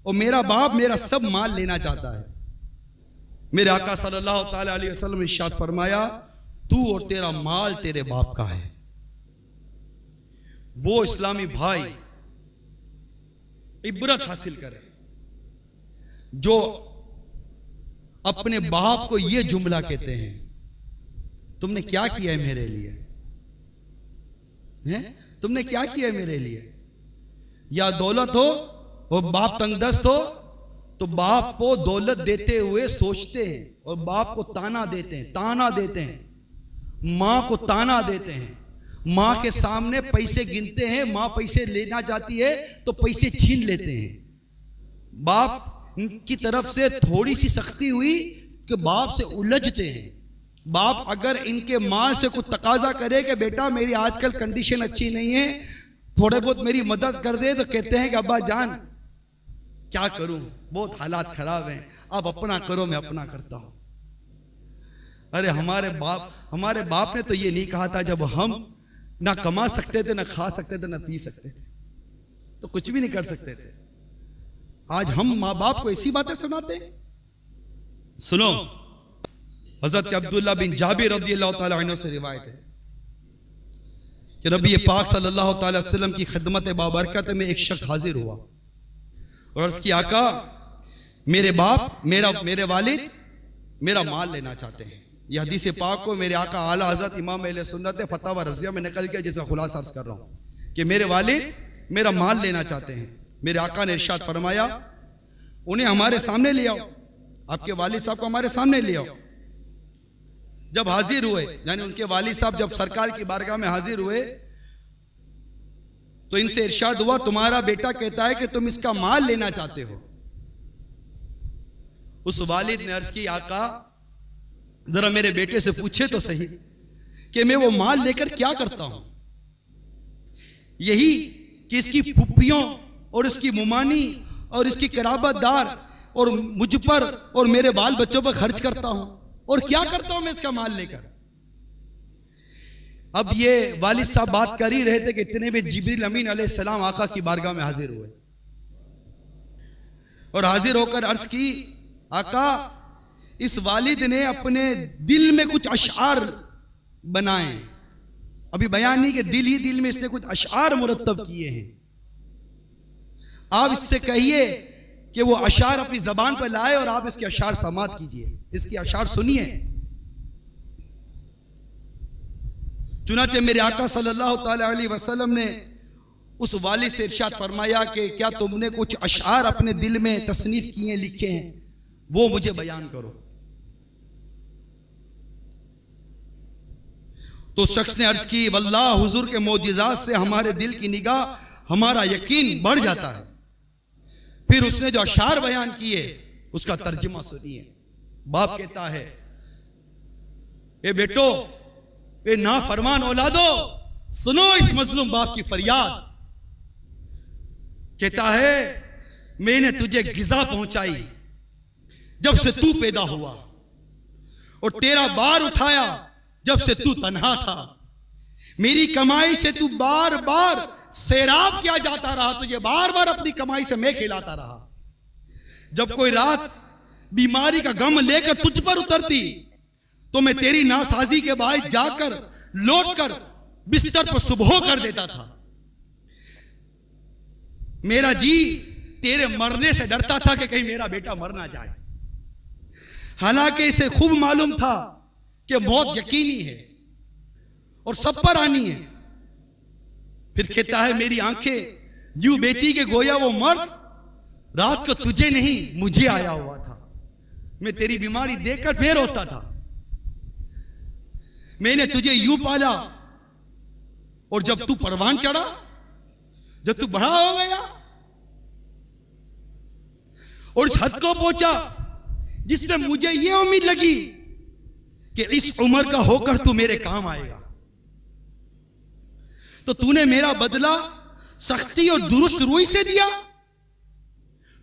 اور میرا باپ میرا سب مال لینا چاہتا ہے۔ میرے آقا صلی اللہ تعالیٰ علیہ وسلم نے ارشاد فرمایا، تو اور تیرا مال تیرے باپ کا ہے۔ وہ اسلامی بھائی عبرت حاصل کرے جو اپنے باپ کو یہ جملہ کہتے ہیں، تم نے کیا کیا ہے میرے لیے؟ تم نے کیا کیا ہے میرے لیے؟ یا دولت ہو اور باپ تنگ دست ہو تو باپ کو دولت دیتے ہوئے سوچتے ہیں اور باپ کو تانا دیتے ہیں، ماں کو تانا دیتے ہیں، ماں کے سامنے پیسے گنتے ہیں، ماں پیسے لینا چاہتی ہے تو پیسے چھین لیتے ہیں۔ باپ کی طرف سے تھوڑی سی سختی ہوئی کہ باپ سے الجھتے ہیں۔ باپ اگر ان کے ماں سے کچھ تقاضا کرے کہ بیٹا میری آج کل کنڈیشن اچھی نہیں ہے، تھوڑے بہت میری مدد کر دے، تو کہتے ہیں کہ ابا جان کیا کروں، بہت حالات خراب ہیں، آپ اپنا کرو میں اپنا کرتا ہوں۔ ارے ہمارے باپ نے تو یہ نہیں کہا تھا جب ہم نہ کما سکتے تھے، نہ کھا سکتے تھے، نہ پی سکتے تھے، تو کچھ بھی نہیں کر سکتے تھے۔ آج ہم ماں باپ کو ایسی باتیں سناتے ہیں۔ سنو، حضرت عبداللہ بن جابر رضی اللہ تعالیٰ عنہ سے روایت ہے کہ نبی پاک صلی اللہ تعالیٰ علیہ وسلم کی خدمت بابرکت میں ایک شخص حاضر ہوا اور عرض کی، آقا میرے باپ میرے والد میرا مال لینا چاہتے ہیں۔ یہ حدیث پاک کو میرے آقا اعلیٰ حضرت امام اہل سنت فتاوی رضیہ میں نقل کیا، جیسا خلاصہ عرض کر رہا ہوں کہ میرے والد میرا مال لینا چاہتے ہیں۔ میرے آقا نے ارشاد فرمایا، انہیں ہمارے سامنے لے آؤ، آپ کے والد صاحب کو ہمارے سامنے لے آؤ۔ جب حاضر ہوئے، یعنی ان کے والد صاحب جب سرکار کی بارگاہ میں حاضر ہوئے تو ان سے ارشاد ہوا، تمہارا بیٹا کہتا ہے کہ تم اس کا مال لینا چاہتے ہو۔ اس والد نے عرض کی، آقا ذرا میرے بیٹے سے پوچھے تو صحیح کہ میں وہ مال لے کر کیا کرتا ہوں؟ یہی کہ اس کی پھپھیوں اور اس کی ممانی اور اس کی قرابت دار اور مجھ پر اور میرے بال بچوں پر خرچ کرتا ہوں، اور کیا کرتا ہوں میں اس کا مال لے کر؟ اب یہ والد صاحب بات کر ہی رہے تھے کہ اتنے میں جبریل امین علیہ السلام آقا کی بارگاہ میں حاضر ہوئے اور حاضر ہو کر عرض کی، آقا اس والد نے اپنے دل میں کچھ اشعار بنائے، ابھی بیان نہیں کہ دل ہی دل میں اس نے کچھ اشعار مرتب کیے ہیں، آپ اس سے کہیے کہ وہ اشعار اپنی زبان پر لائے اور آپ اس کے اشعار سماعت کیجئے، اس کی اشعار سنیے۔ چنانچہ میرے آقا صلی اللہ تعالی علیہ وسلم نے اس والد سے ارشاد فرمایا کہ کیا تم نے کچھ اشعار اپنے دل میں تصنیف کیے لکھے ہیں، وہ مجھے بیان کرو۔ تو شخص نے عرض کی، واللہ حضور کے معجزات سے ہمارے دل کی نگاہ، ہمارا یقین بڑھ جاتا ہے۔ پھر اس نے جو اشعار بیان کیے اس کا ترجمہ سنیے۔ باپ کہتا ہے، اے بیٹو، اے نافرمان اولادو، سنو اس مظلوم باپ کی فریاد. کہتا ہے میں نے تجھے غذا پہنچائی جب سے تو پیدا ہوا, اور تیرا بار اٹھایا جب سے تو تنہا تھا. میری کمائی سے تو بار بار سیراب کیا جاتا رہا, تجھے بار بار اپنی کمائی سے میں کھلاتا رہا. جب کوئی رات بیماری کا غم لے کر تجھ پر اترتی تو میں تیری ناسازی کے باعث جا کر لوٹ کر بستر پر صبح کر دیتا تھا. میرا جی تیرے مرنے سے ڈرتا تھا کہ کہیں میرا بیٹا مر نہ جائے, حالانکہ اسے خوب معلوم تھا کہ موت یقینی ہے اور سب پر آنی ہے. پھر کہتا ہے میری آنکھیں یوں بیٹی کے گویا وہ مرض رات کو تجھے نہیں مجھے آیا ہوا تھا. میں تیری بیماری دیکھ کر بے روتا تھا. میں نے تجھے یوں پالا, اور جب تو پروان چڑھا, جب تو بڑا ہو گیا اور اس حد کو پہنچا جس میں مجھے یہ امید لگی کہ اس عمر کا ہو کر تو میرے کام آئے گا, تو تو نے میرا بدلہ سختی اور درست روئی سے دیا.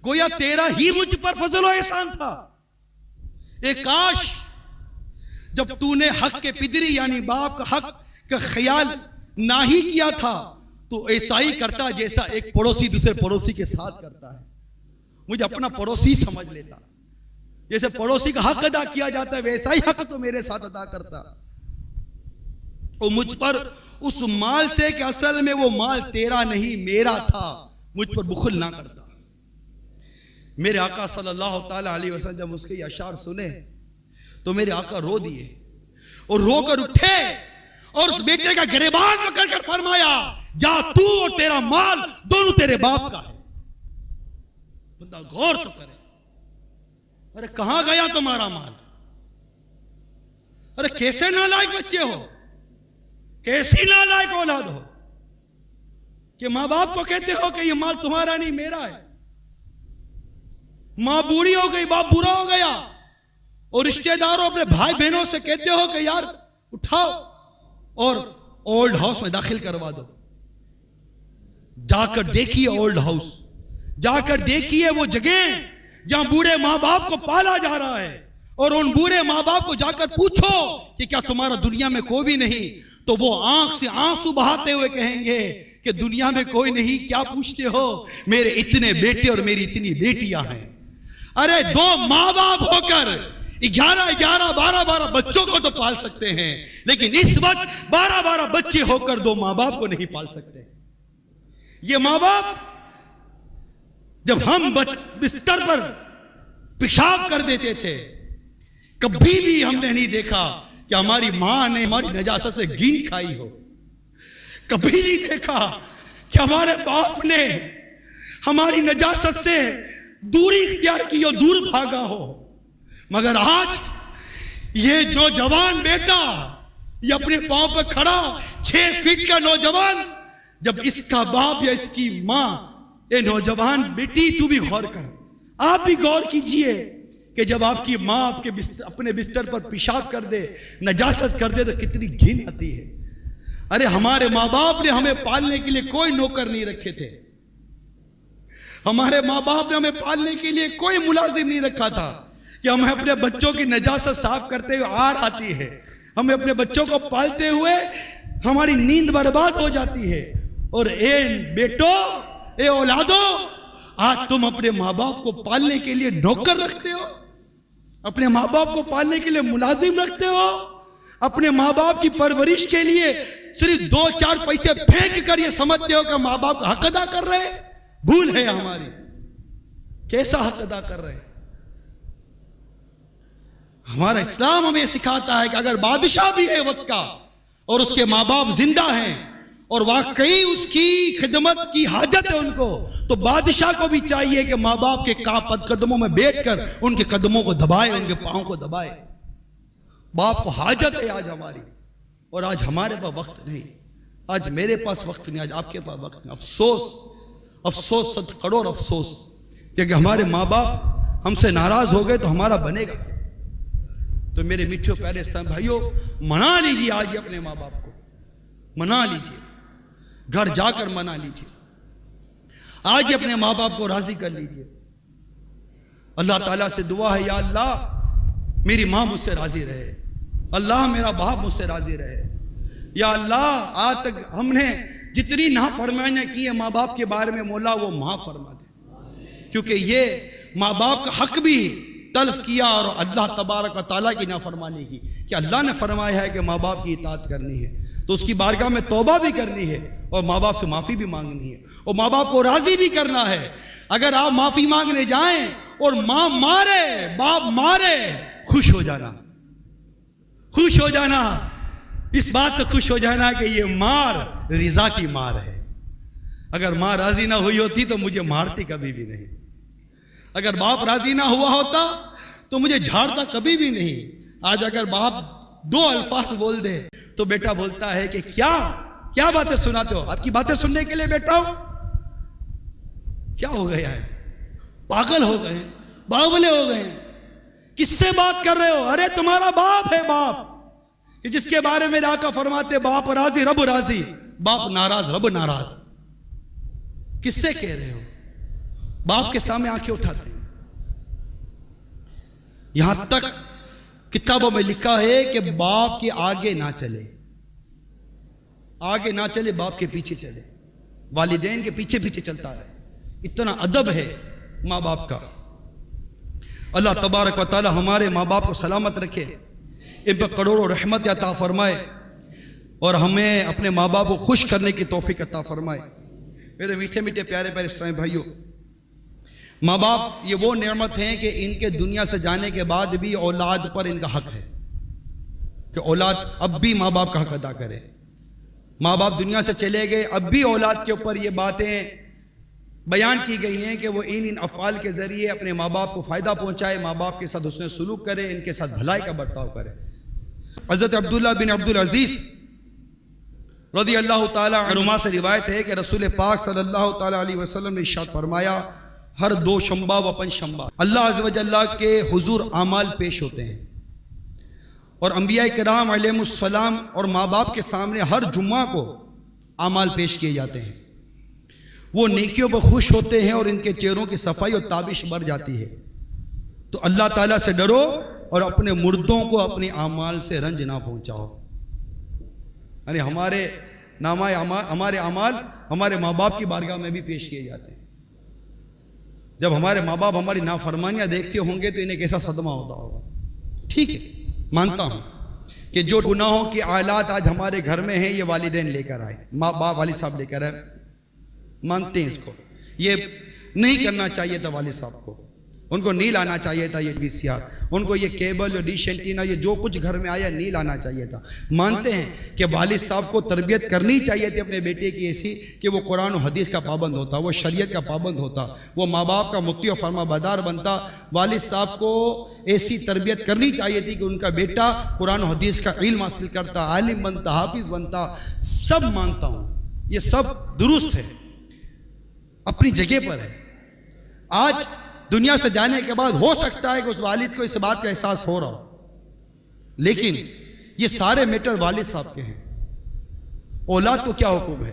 گویا تیرا ہی مجھ پر فضل و احسان تھا. اے کاش جب تو نے حق کے پدری یعنی باپ کا حق کا خیال نہ ہی کیا تھا تو ایسا ہی کرتا جیسا ایک پڑوسی دوسرے پڑوسی کے ساتھ کرتا ہے. مجھے اپنا پڑوسی سمجھ لیتا, جیسے پڑوسی کا حق ادا کیا جاتا ہے ویسا ہی حق تو میرے ساتھ ادا کرتا. اور مجھ پر اس مال سے کہ اصل میں وہ مال تیرا نہیں میرا تھا, مجھ پر بخل نہ کرتا. میرے آقا صلی اللہ تعالی علیہ وسلم جب اس کے یہ اشعار سنے تو میرے آقا رو دیے اور رو کر اٹھے اور اس بیٹے کا گریبان پکڑ کر فرمایا جا تو اور تیرا مال دونوں تیرے باپ کا ہے. بندہ غور تو کرے, ارے کہاں گیا تمہارا مال؟ ارے کیسے نالائق بچے ہو, کیسی نالائق اولاد ہو کہ ماں باپ کو کہتے ہو کہ یہ مال تمہارا نہیں میرا ہے. ماں بوڑھی ہو گئی, باپ برا ہو گیا, اور رشتہ داروں اپنے بھائی بہنوں سے کہتے ہو کہ یار اٹھاؤ اور اولڈ ہاؤس میں داخل کروا دو. جا کر دیکھیے اولڈ ہاؤس, جا کر دیکھیے وہ جگہ جہاں بوڑھے ماں باپ کو پالا جا رہا ہے, اور ان بوڑھے ماں باپ کو جا کر پوچھو کہ کیا تمہارا دنیا میں کوئی بھی نہیں, تو وہ آنکھ سے آنسو بہاتے ہوئے کہیں گے کہ دنیا میں کوئی نہیں, کیا پوچھتے ہو, میرے اتنے بیٹے اور میری اتنی بیٹیاں ہیں. ارے دو ماں باپ ہو کر 11 بچوں کو تو پال سکتے ہیں, لیکن اس وقت 12 بچے ہو کر دو ماں باپ کو نہیں پال سکتے. یہ ماں باپ جب ہم بستر پر پیشاب کر دیتے تھے کبھی بھی ہم نے نہیں دیکھا کہ ہماری ماں نے ہماری نجاست سے گین کھائی ہو. کبھی نہیں دیکھا کہ ہمارے باپ نے ہماری نجاست سے دوری اختیار کی ہو, دور بھاگا ہو. مگر آج یہ نوجوان بیٹا یہ اپنے پاؤں پر کھڑا 6 فٹ کا نوجوان, جب اس کا باپ یا اس کی ماں, اے نوجوان بیٹی تو بھی غور کر, آپ بھی غور کیجئے کہ جب آپ کی ماں آپ کے اپنے بستر پر پیشاب کر دے, نجاست کر دے تو کتنی گھن آتی ہے. ارے ہمارے ماں باپ نے ہمیں پالنے کے لیے کوئی نوکر نہیں رکھے تھے, ہمارے ماں باپ نے ہمیں پالنے کے لیے کوئی ملازم نہیں رکھا تھا کہ ہمیں اپنے بچوں کی نجاست صاف کرتے ہوئے آر آتی ہے, ہمیں اپنے بچوں کو پالتے ہوئے ہماری نیند برباد ہو جاتی ہے. اور اے بیٹو, اے اولادو, آج تم اپنے ماں باپ کو پالنے کے لیے نوکر رکھتے ہو, اپنے ماں باپ کو پالنے کے لیے ملازم رکھتے ہو, اپنے ماں باپ کی پرورش کے لیے صرف 2-4 پیسے پھینک کر یہ سمجھتے ہو کہ ماں باپ کا حق ادا کر رہے ہیں. بھول ہے ہماری, کیسا حق ادا کر رہے ہیں. ہمارا اسلام ہمیں سکھاتا ہے کہ اگر بادشاہ بھی ہے وقت کا اور اس کے ماں باپ زندہ ہیں اور واقعی اس کی خدمت کی حاجت ہے ان کو, تو بادشاہ کو بھی چاہیے کہ ماں باپ کے قدموں میں بیٹھ کر ان کے قدموں کو دبائے, ان کے پاؤں کو دبائے. باپ کو حاجت ہے آج ہماری, اور آج ہمارے پاس وقت نہیں, آج میرے پاس وقت نہیں, آج آپ کے پاس وقت نہیں. افسوس, افسوس, 100 کروڑ افسوس کہ ہمارے ماں باپ ہم سے ناراض ہو گئے تو ہمارا بنے گا. تو میرے میٹھو پیارے اسلام بھائیوں, منا لیجیے آج اپنے ماں باپ کو, منا لیجئے، گھر جا کر منا لیجئے، آج اپنے ماں باپ کو راضی کر لیجئے۔ اللہ تعالیٰ سے دعا ہے، یا اللہ میری ماں مجھ سے راضی رہے، اللہ میرا باپ مجھ سے راضی رہے، یا اللہ آج تک ہم نے جتنی نافرمانیاں کی ہیں ماں باپ کے بارے میں، مولا وہ معاف فرما دے، کیونکہ یہ ماں باپ کا حق بھی تلف کیا اور اللہ تبارک و تعالیٰ کی نافرمانی کی، کہ اللہ نے فرمایا ہے کہ ماں باپ کی اطاعت کرنی ہے تو اس کی بارگاہ میں توبہ بھی کرنی ہے اور ماں باپ سے معافی بھی مانگنی ہے اور ماں باپ کو راضی بھی کرنا ہے۔ اگر آپ معافی مانگنے جائیں اور ماں مارے، باپ مارے، خوش ہو جانا، خوش ہو جانا، اس بات سے خوش ہو جانا کہ یہ مار رضا کی مار ہے۔ اگر ماں راضی نہ ہوئی ہوتی تو مجھے مارتی کبھی بھی نہیں، اگر باپ راضی نہ ہوا ہوتا تو مجھے جھاڑتا کبھی بھی نہیں۔ آج اگر باپ دو الفاظ بول دے تو بیٹا بولتا ہے کہ کیا باتیں سناتے ہو، آپ کی باتیں سننے کے لیے بیٹا ہوں، کیا ہو گیا ہے، پاگل ہو گئے ہیں، باولے ہو گئے ہیں، کس سے بات کر رہے ہو؟ ارے تمہارا باپ ہے، باپ کہ جس کے بارے میں آقا فرماتے باپ راضی رب راضی، باپ ناراض رب ناراض، کس سے کہہ رہے ہو؟ باپ کے سامنے آنکھیں اٹھاتے ہیں۔ یہاں تک کتابوں میں لکھا ہے کہ باپ کے آگے نہ چلے، آگے نہ چلے، باپ کے پیچھے چلے، والدین کے پیچھے پیچھے چلتا رہے۔ اتنا ادب ہے ماں باپ کا۔ اللہ تبارک و تعالی ہمارے ماں باپ کو سلامت رکھے، ان پر کروڑوں رحمت عطا فرمائے اور ہمیں اپنے ماں باپ کو خوش کرنے کی توفیق عطا فرمائے۔ میرے میٹھے میٹھے پیارے پیارے اسلامی بھائیوں، ماں باپ یہ وہ نعمت ہیں کہ ان کے دنیا سے جانے کے بعد بھی اولاد پر ان کا حق ہے کہ اولاد اب بھی ماں باپ کا حق ادا کرے۔ ماں باپ دنیا سے چلے گئے، اب بھی اولاد کے اوپر یہ باتیں بیان کی گئی ہیں کہ وہ ان افعال کے ذریعے اپنے ماں باپ کو فائدہ پہنچائے، ماں باپ کے ساتھ حسن سلوک کرے، ان کے ساتھ بھلائی کا برتاؤ کرے۔ حضرت عبداللہ بن عبدالعزیز رضی اللہ تعالیٰ عنہما سے روایت ہے کہ رسول پاک صلی اللہ تعالیٰ علیہ وسلم نے ارشاد فرمایا، ہر دو شنبہ و پنج شنبہ اللہ عز و جل کے حضور اعمال پیش ہوتے ہیں، اور انبیاء کرام علیہم السلام اور ماں باپ کے سامنے ہر جمعہ کو اعمال پیش کیے جاتے ہیں۔ وہ نیکیوں پر خوش ہوتے ہیں اور ان کے چہروں کی صفائی اور تابش بڑھ جاتی ہے۔ تو اللہ تعالیٰ سے ڈرو اور اپنے مردوں کو اپنے اعمال سے رنج نہ پہنچاؤ۔ یعنی ہمارے اعمال ہمارے ماں باپ کی بارگاہ میں بھی پیش کیے جاتے ہیں۔ جب ہمارے ماں باپ ہماری نافرمانیاں دیکھتے ہوں گے تو انہیں کیسا صدمہ ہوتا ہوگا۔ ٹھیک ہے، مانتا ہوں کہ جو گناہوں کی آلات آج ہمارے گھر میں ہیں یہ والدین لے کر آئے، ماں باپ والد صاحب لے کر آئے، مانتے ہیں اس کو۔ یہ نہیں کرنا چاہیے تھا والد صاحب کو، ان کو نہیں لانا چاہیے تھا یہ وی سی آر، ان کو یہ کیبل اور ڈش اینٹینا یہ جو کچھ گھر میں آیا نہیں لانا چاہیے تھا۔ مانتے ہیں کہ والد صاحب کو تربیت کرنی چاہیے تھی اپنے بیٹے کی ایسی کہ وہ قرآن و حدیث کا پابند ہوتا، وہ شریعت کا پابند ہوتا، وہ ماں باپ کا مطیع و فرما بردار بنتا۔ والد صاحب کو ایسی تربیت کرنی چاہیے تھی کہ ان کا بیٹا قرآن و حدیث کا علم حاصل کرتا، عالم بنتا، حافظ بنتا۔ سب مانتا ہوں، یہ سب درست ہے، اپنی جگہ پر ہے۔ آج دنیا سے جانے کے بعد ہو سکتا ہے کہ اس والد کو اس بات کا احساس ہو رہا ہو، لیکن یہ سارے میٹر والد صاحب کے ہیں۔ اولاد کو کیا حکم ہے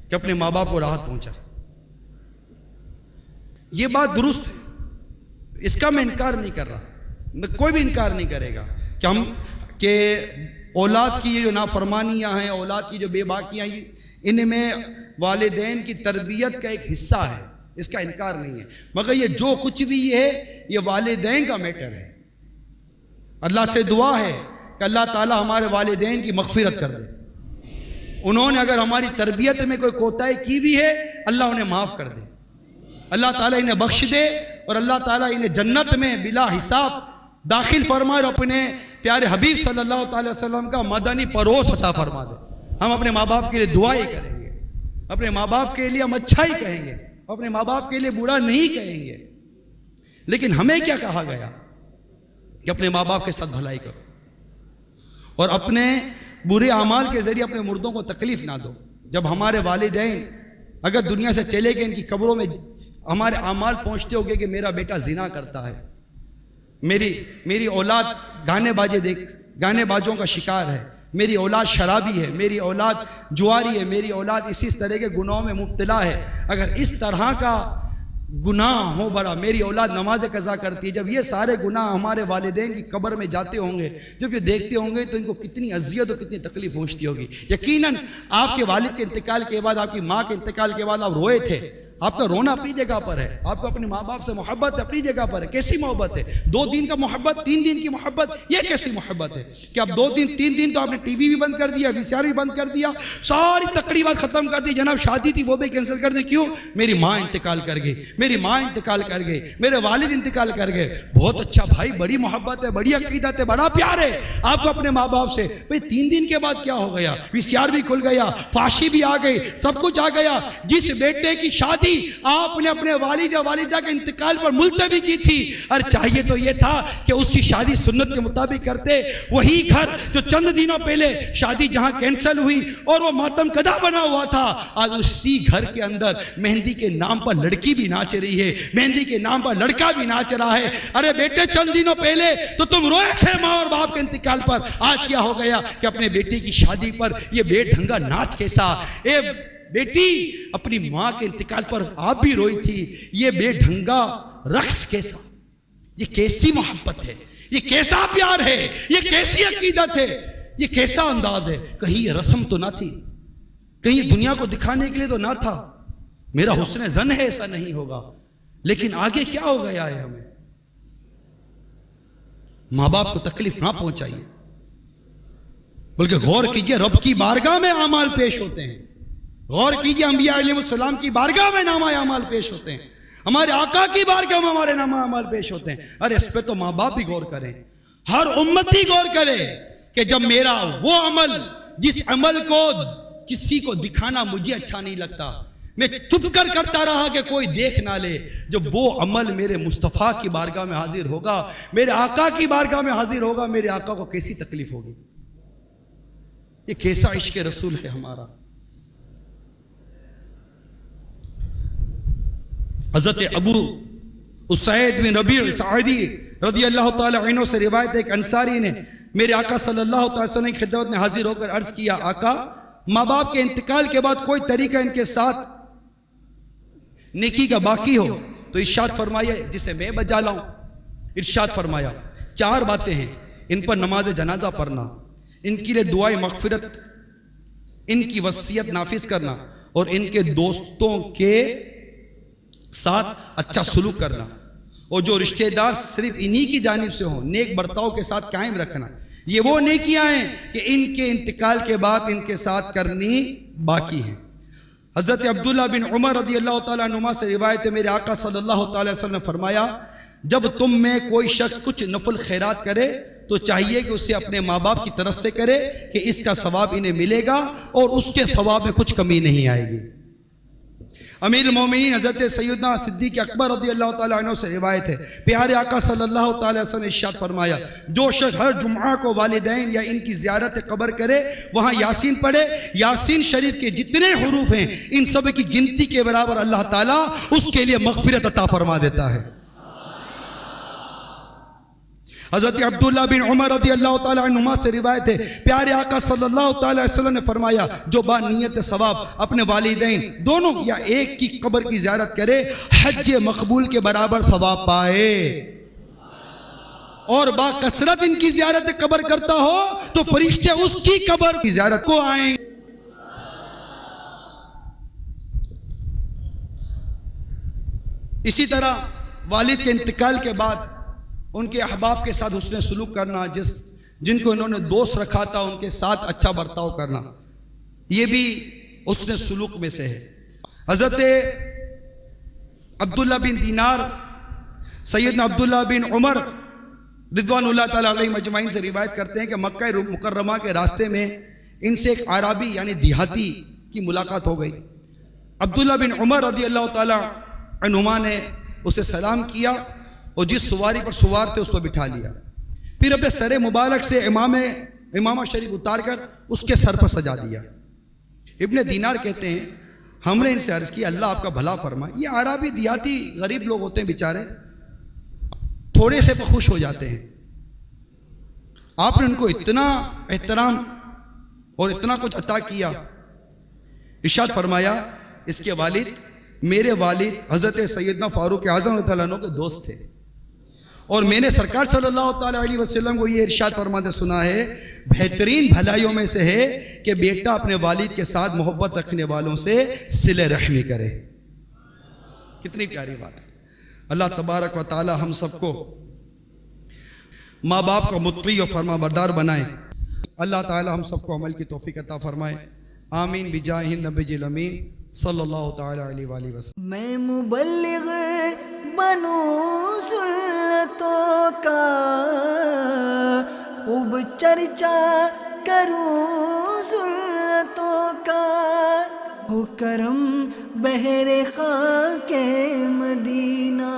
کہ اپنے ماں باپ کو راحت پہنچائے، یہ بات درست ہے، اس کا میں انکار نہیں کر رہا، کوئی بھی انکار نہیں کرے گا کہ اولاد کی یہ جو نافرمانیاں ہیں، اولاد کی جو بے باکیاں ہیں، ان میں والدین کی تربیت کا ایک حصہ ہے، اس کا انکار نہیں ہے، مگر یہ جو کچھ بھی ہے یہ والدین کا میٹر ہے۔ اللہ سے دعا ہے کہ اللہ تعالی ہمارے والدین کی مغفرت کر دے، انہوں نے اگر ہماری تربیت میں کوئی کوتاہی کی بھی ہے اللہ انہیں معاف کر دے، اللہ تعالیٰ انہیں بخش دے اور اللہ تعالیٰ انہیں جنت میں بلا حساب داخل فرمائے اور اپنے پیارے حبیب صلی اللہ تعالی وسلم کا مدنی پروس عطا فرما دے۔ ہم اپنے ماں باپ کے لیے دعائیں کریں گے، اپنے ماں باپ کے لیے ہم اچھائی کہیں گے، اپنے ماں باپ کے لیے برا نہیں کہیں گے، لیکن ہمیں کیا کہا گیا کہ اپنے ماں باپ کے ساتھ بھلائی کرو اور اپنے برے اعمال کے ذریعے اپنے مردوں کو تکلیف نہ دو۔ جب ہمارے والدین اگر دنیا سے چلے گئے، ان کی قبروں میں ہمارے اعمال پہنچتے ہوگے کہ میرا بیٹا زنا کرتا ہے، میری اولاد گانے باجوں کا شکار ہے، میری اولاد شرابی ہے، میری اولاد جواری ہے، میری اولاد اسی طرح کے گناہوں میں مبتلا ہے، اگر اس طرح کا گناہ ہو بڑا، میری اولاد نماز قضا کرتی ہے، جب یہ سارے گناہ ہمارے والدین کی قبر میں جاتے ہوں گے، جب یہ دیکھتے ہوں گے تو ان کو کتنی اذیت اور کتنی تکلیف پہنچتی ہوگی۔ یقیناً آپ کے والد کے انتقال کے بعد، آپ کی ماں کے انتقال کے بعد آپ روئے تھے، آپ کا رونا اپنی جگہ پر ہے، آپ کو اپنے ماں باپ سے محبت اپنی جگہ پر ہے۔ کیسی محبت ہے؟ 2 دن کا محبت، 3 دن کی محبت، یہ کیسی محبت ہے کہ اب 2 دن 3 دن تو آپ نے ٹی وی بھی بند کر دیا، VCR بھی بند کر دیا، ساری تقریبات ختم کر دی، جناب شادی تھی وہ بھی کینسل کر دی، کیوں؟ میری ماں انتقال کر گئی، میری ماں انتقال کر گئی، میرے والد انتقال کر گئے۔ بہت اچھا بھائی، بڑی محبت ہے، بڑی عقیدت ہے، بڑا پیار ہے آپ کو اپنے ماں باپ سے۔ بھائی 3 دن کے بعد کیا ہو گیا؟ VCR بھی کھل گیا، فاشی بھی آ گئی، سب کچھ آ گیا۔ جس بیٹے کی شادی آپ نے اپنے والد یا والدہ کے انتقال پر ملتوی کی تھی، اور چاہیے تو یہ تھا کہ اس کی شادی سنت کے مطابق کرتے، وہی گھر جو چند دنوں پہلے شادی جہاں کینسل ہوئی اور وہ ماتم کدا بنا ہوا تھا، آج اسی گھر کے اندر مہندی کے نام پر لڑکی بھی ناچ رہی ہے، مہندی کے نام پر لڑکا بھی ناچ رہا ہے۔ ارے بیٹے چند دنوں پہلے تو تم روئے تھے ماں اور باپ کے انتقال پر، آج کیا ہو گیا کہ اپنے بیٹی کی شادی پر یہ بے ڈھنگا ناچ کیسا؟ اے بیٹی، اپنی ماں کے انتقال پر آپ بھی روئی تھی، یہ بے ڈھنگا رقص کیسا؟ یہ کیسی محبت ہے؟ یہ کیسا پیار ہے؟ یہ کیسی عقیدت ہے؟ یہ کیسا انداز ہے؟ کہیں یہ رسم تو نہ تھی، کہیں دنیا کو دکھانے کے لیے تو نہ تھا، میرا حسن ظن ہے ایسا نہیں ہوگا، لیکن آگے کیا ہو گیا ہے؟ ہمیں ماں باپ کو تکلیف نہ پہنچائیے، بلکہ غور کیجئے، رب کی بارگاہ میں اعمال پیش ہوتے ہیں، غور کیجئے، انبیاء علیہ السلام کی بارگاہ میں نامہ اعمال پیش ہوتے ہیں، ہمارے آقا کی بارگاہ میں ہمارے نامہ اعمال پیش ہوتے ہیں۔ ارے اس پہ تو ماں باپ بھی غور کریں، ہر امتی غور کرے کہ جب میرا وہ عمل، جس عمل کو کسی کو دکھانا مجھے اچھا نہیں لگتا، میں چپ کر کرتا رہا کہ کوئی دیکھ نہ لے، جب وہ عمل میرے مصطفیٰ کی بارگاہ میں حاضر ہوگا، میرے آقا کی بارگاہ میں حاضر ہوگا، میرے آقا کو کیسی تکلیف ہوگی؟ یہ کیسا عشق رسول ہے ہمارا؟ حضرت ابو اسعید بن ربیع سعدی رضی اللہ تعالی عنہ سے روایت ہے، ایک انصاری نے میرے آقا صلی اللہ تعالی وسلم کی خدمت میں حاضر ہو کر عرض کیا، آقا ماں باپ کے انتقال کے بعد کوئی طریقہ ان کے ساتھ نیکی کا باقی ہو تو ارشاد فرمایا جسے میں بجا لاؤں۔ ارشاد فرمایا 4 باتیں ہیں، ان پر نماز جنازہ پڑھنا، ان کے لیے دعائے مغفرت، ان کی وصیت نافذ کرنا، اور ان کے دوستوں کے ساتھ اچھا سلوک کرنا، اور جو رشتہ دار صرف انہی کی جانب سے ہوں نیک برتاؤ کے ساتھ قائم رکھنا۔ یہ وہ نیکیاں ہیں کہ ان کے انتقال کے بعد ان کے ساتھ کرنی باقی ہیں۔ حضرت عبداللہ بن عمر رضی اللہ تعالیٰ عنہما سے روایت ہے، میرے آقا صلی اللہ تعالی وسلم نے فرمایا، جب تم میں کوئی شخص کچھ نفل خیرات کرے تو چاہیے کہ اسے اپنے ماں باپ کی طرف سے کرے کہ اس کا ثواب انہیں ملے گا اور اس کے ثواب میں کچھ کمی نہیں آئے گی۔ امیر المومنین حضرت سیدنا صدیق اکبر رضی اللہ تعالیٰ عنہ سے روایت ہے، پیارے آقا صلی اللہ تعالیٰ وسلم نے ارشاد فرمایا، جو شخص ہر جمعہ کو والدین یا ان کی زیارت قبر کرے، وہاں یاسین پڑھے، یاسین شریف کے جتنے حروف ہیں ان سب کی گنتی کے برابر اللہ تعالیٰ اس کے لیے مغفرت عطا فرما دیتا ہے۔ حضرت عبداللہ بن عمر رضی اللہ تعالیٰ عنہما سے روایت ہے، پیارے آقا صلی اللہ تعالیٰ علیہ وسلم نے فرمایا، جو با نیت ثواب اپنے والدین دونوں یا ایک کی قبر کی زیارت کرے، حج مقبول کے برابر ثواب پائے، اور با کثرت ان کی زیارت قبر کرتا ہو تو فرشتے اس کی قبر کی زیارت کو آئیں۔ اسی طرح والد کے انتقال کے بعد ان کے احباب کے ساتھ حسن سلوک کرنا، جن کو انہوں نے دوست رکھا تھا ان کے ساتھ اچھا برتاؤ کرنا، یہ بھی حسن سلوک میں سے ہے۔ حضرت عبداللہ بن دینار، سیدنا عبداللہ بن عمر رضوان اللہ تعالیٰ علیہ مجمعین سے روایت کرتے ہیں کہ مکہ مکرمہ کے راستے میں ان سے ایک عربی یعنی دیہاتی کی ملاقات ہو گئی۔ عبداللہ بن عمر رضی اللہ تعالیٰ عنہما نے اسے سلام کیا اور جس سواری پر سوار تھے اس پر بٹھا لیا، پھر اپنے سر مبارک سے امامہ شریف اتار کر اس کے سر پر سجا دیا۔ ابن دینار کہتے ہیں، ہم نے ان سے عرض کی، اللہ آپ کا بھلا فرمائے، یہ عربی دیہاتی غریب لوگ ہوتے ہیں بیچارے، تھوڑے سے خوش ہو جاتے ہیں، آپ نے ان کو اتنا احترام اور اتنا کچھ عطا کیا. ارشاد فرمایا اس کے والد میرے والد حضرت سیدنا فاروق اعظم رضی اللہ عنہ کے دوست تھے، اور میں نے سرکار صلی اللہ تعالیٰ علیہ وسلم کو یہ ارشاد فرماتے سنا ہے بہترین بھلائیوں میں سے ہے کہ بیٹا اپنے والد کے ساتھ محبت رکھنے والوں سے صلہ رحمی کرے. کتنی پیاری بات ہے. اللہ تبارک و تعالی ہم سب کو ماں باپ کا مطیع و فرما بردار بنائے. اللہ تعالی ہم سب کو عمل کی توفیق عطا فرمائے. آمین بجاہ النبی الامین صلی اللہ تعالی علیہ وآلہ وسلم. میں مبلغ بنوں سنتوں کا، خوب چرچا کروں سنتوں کا، ہو کرم بہر خاک مدینہ.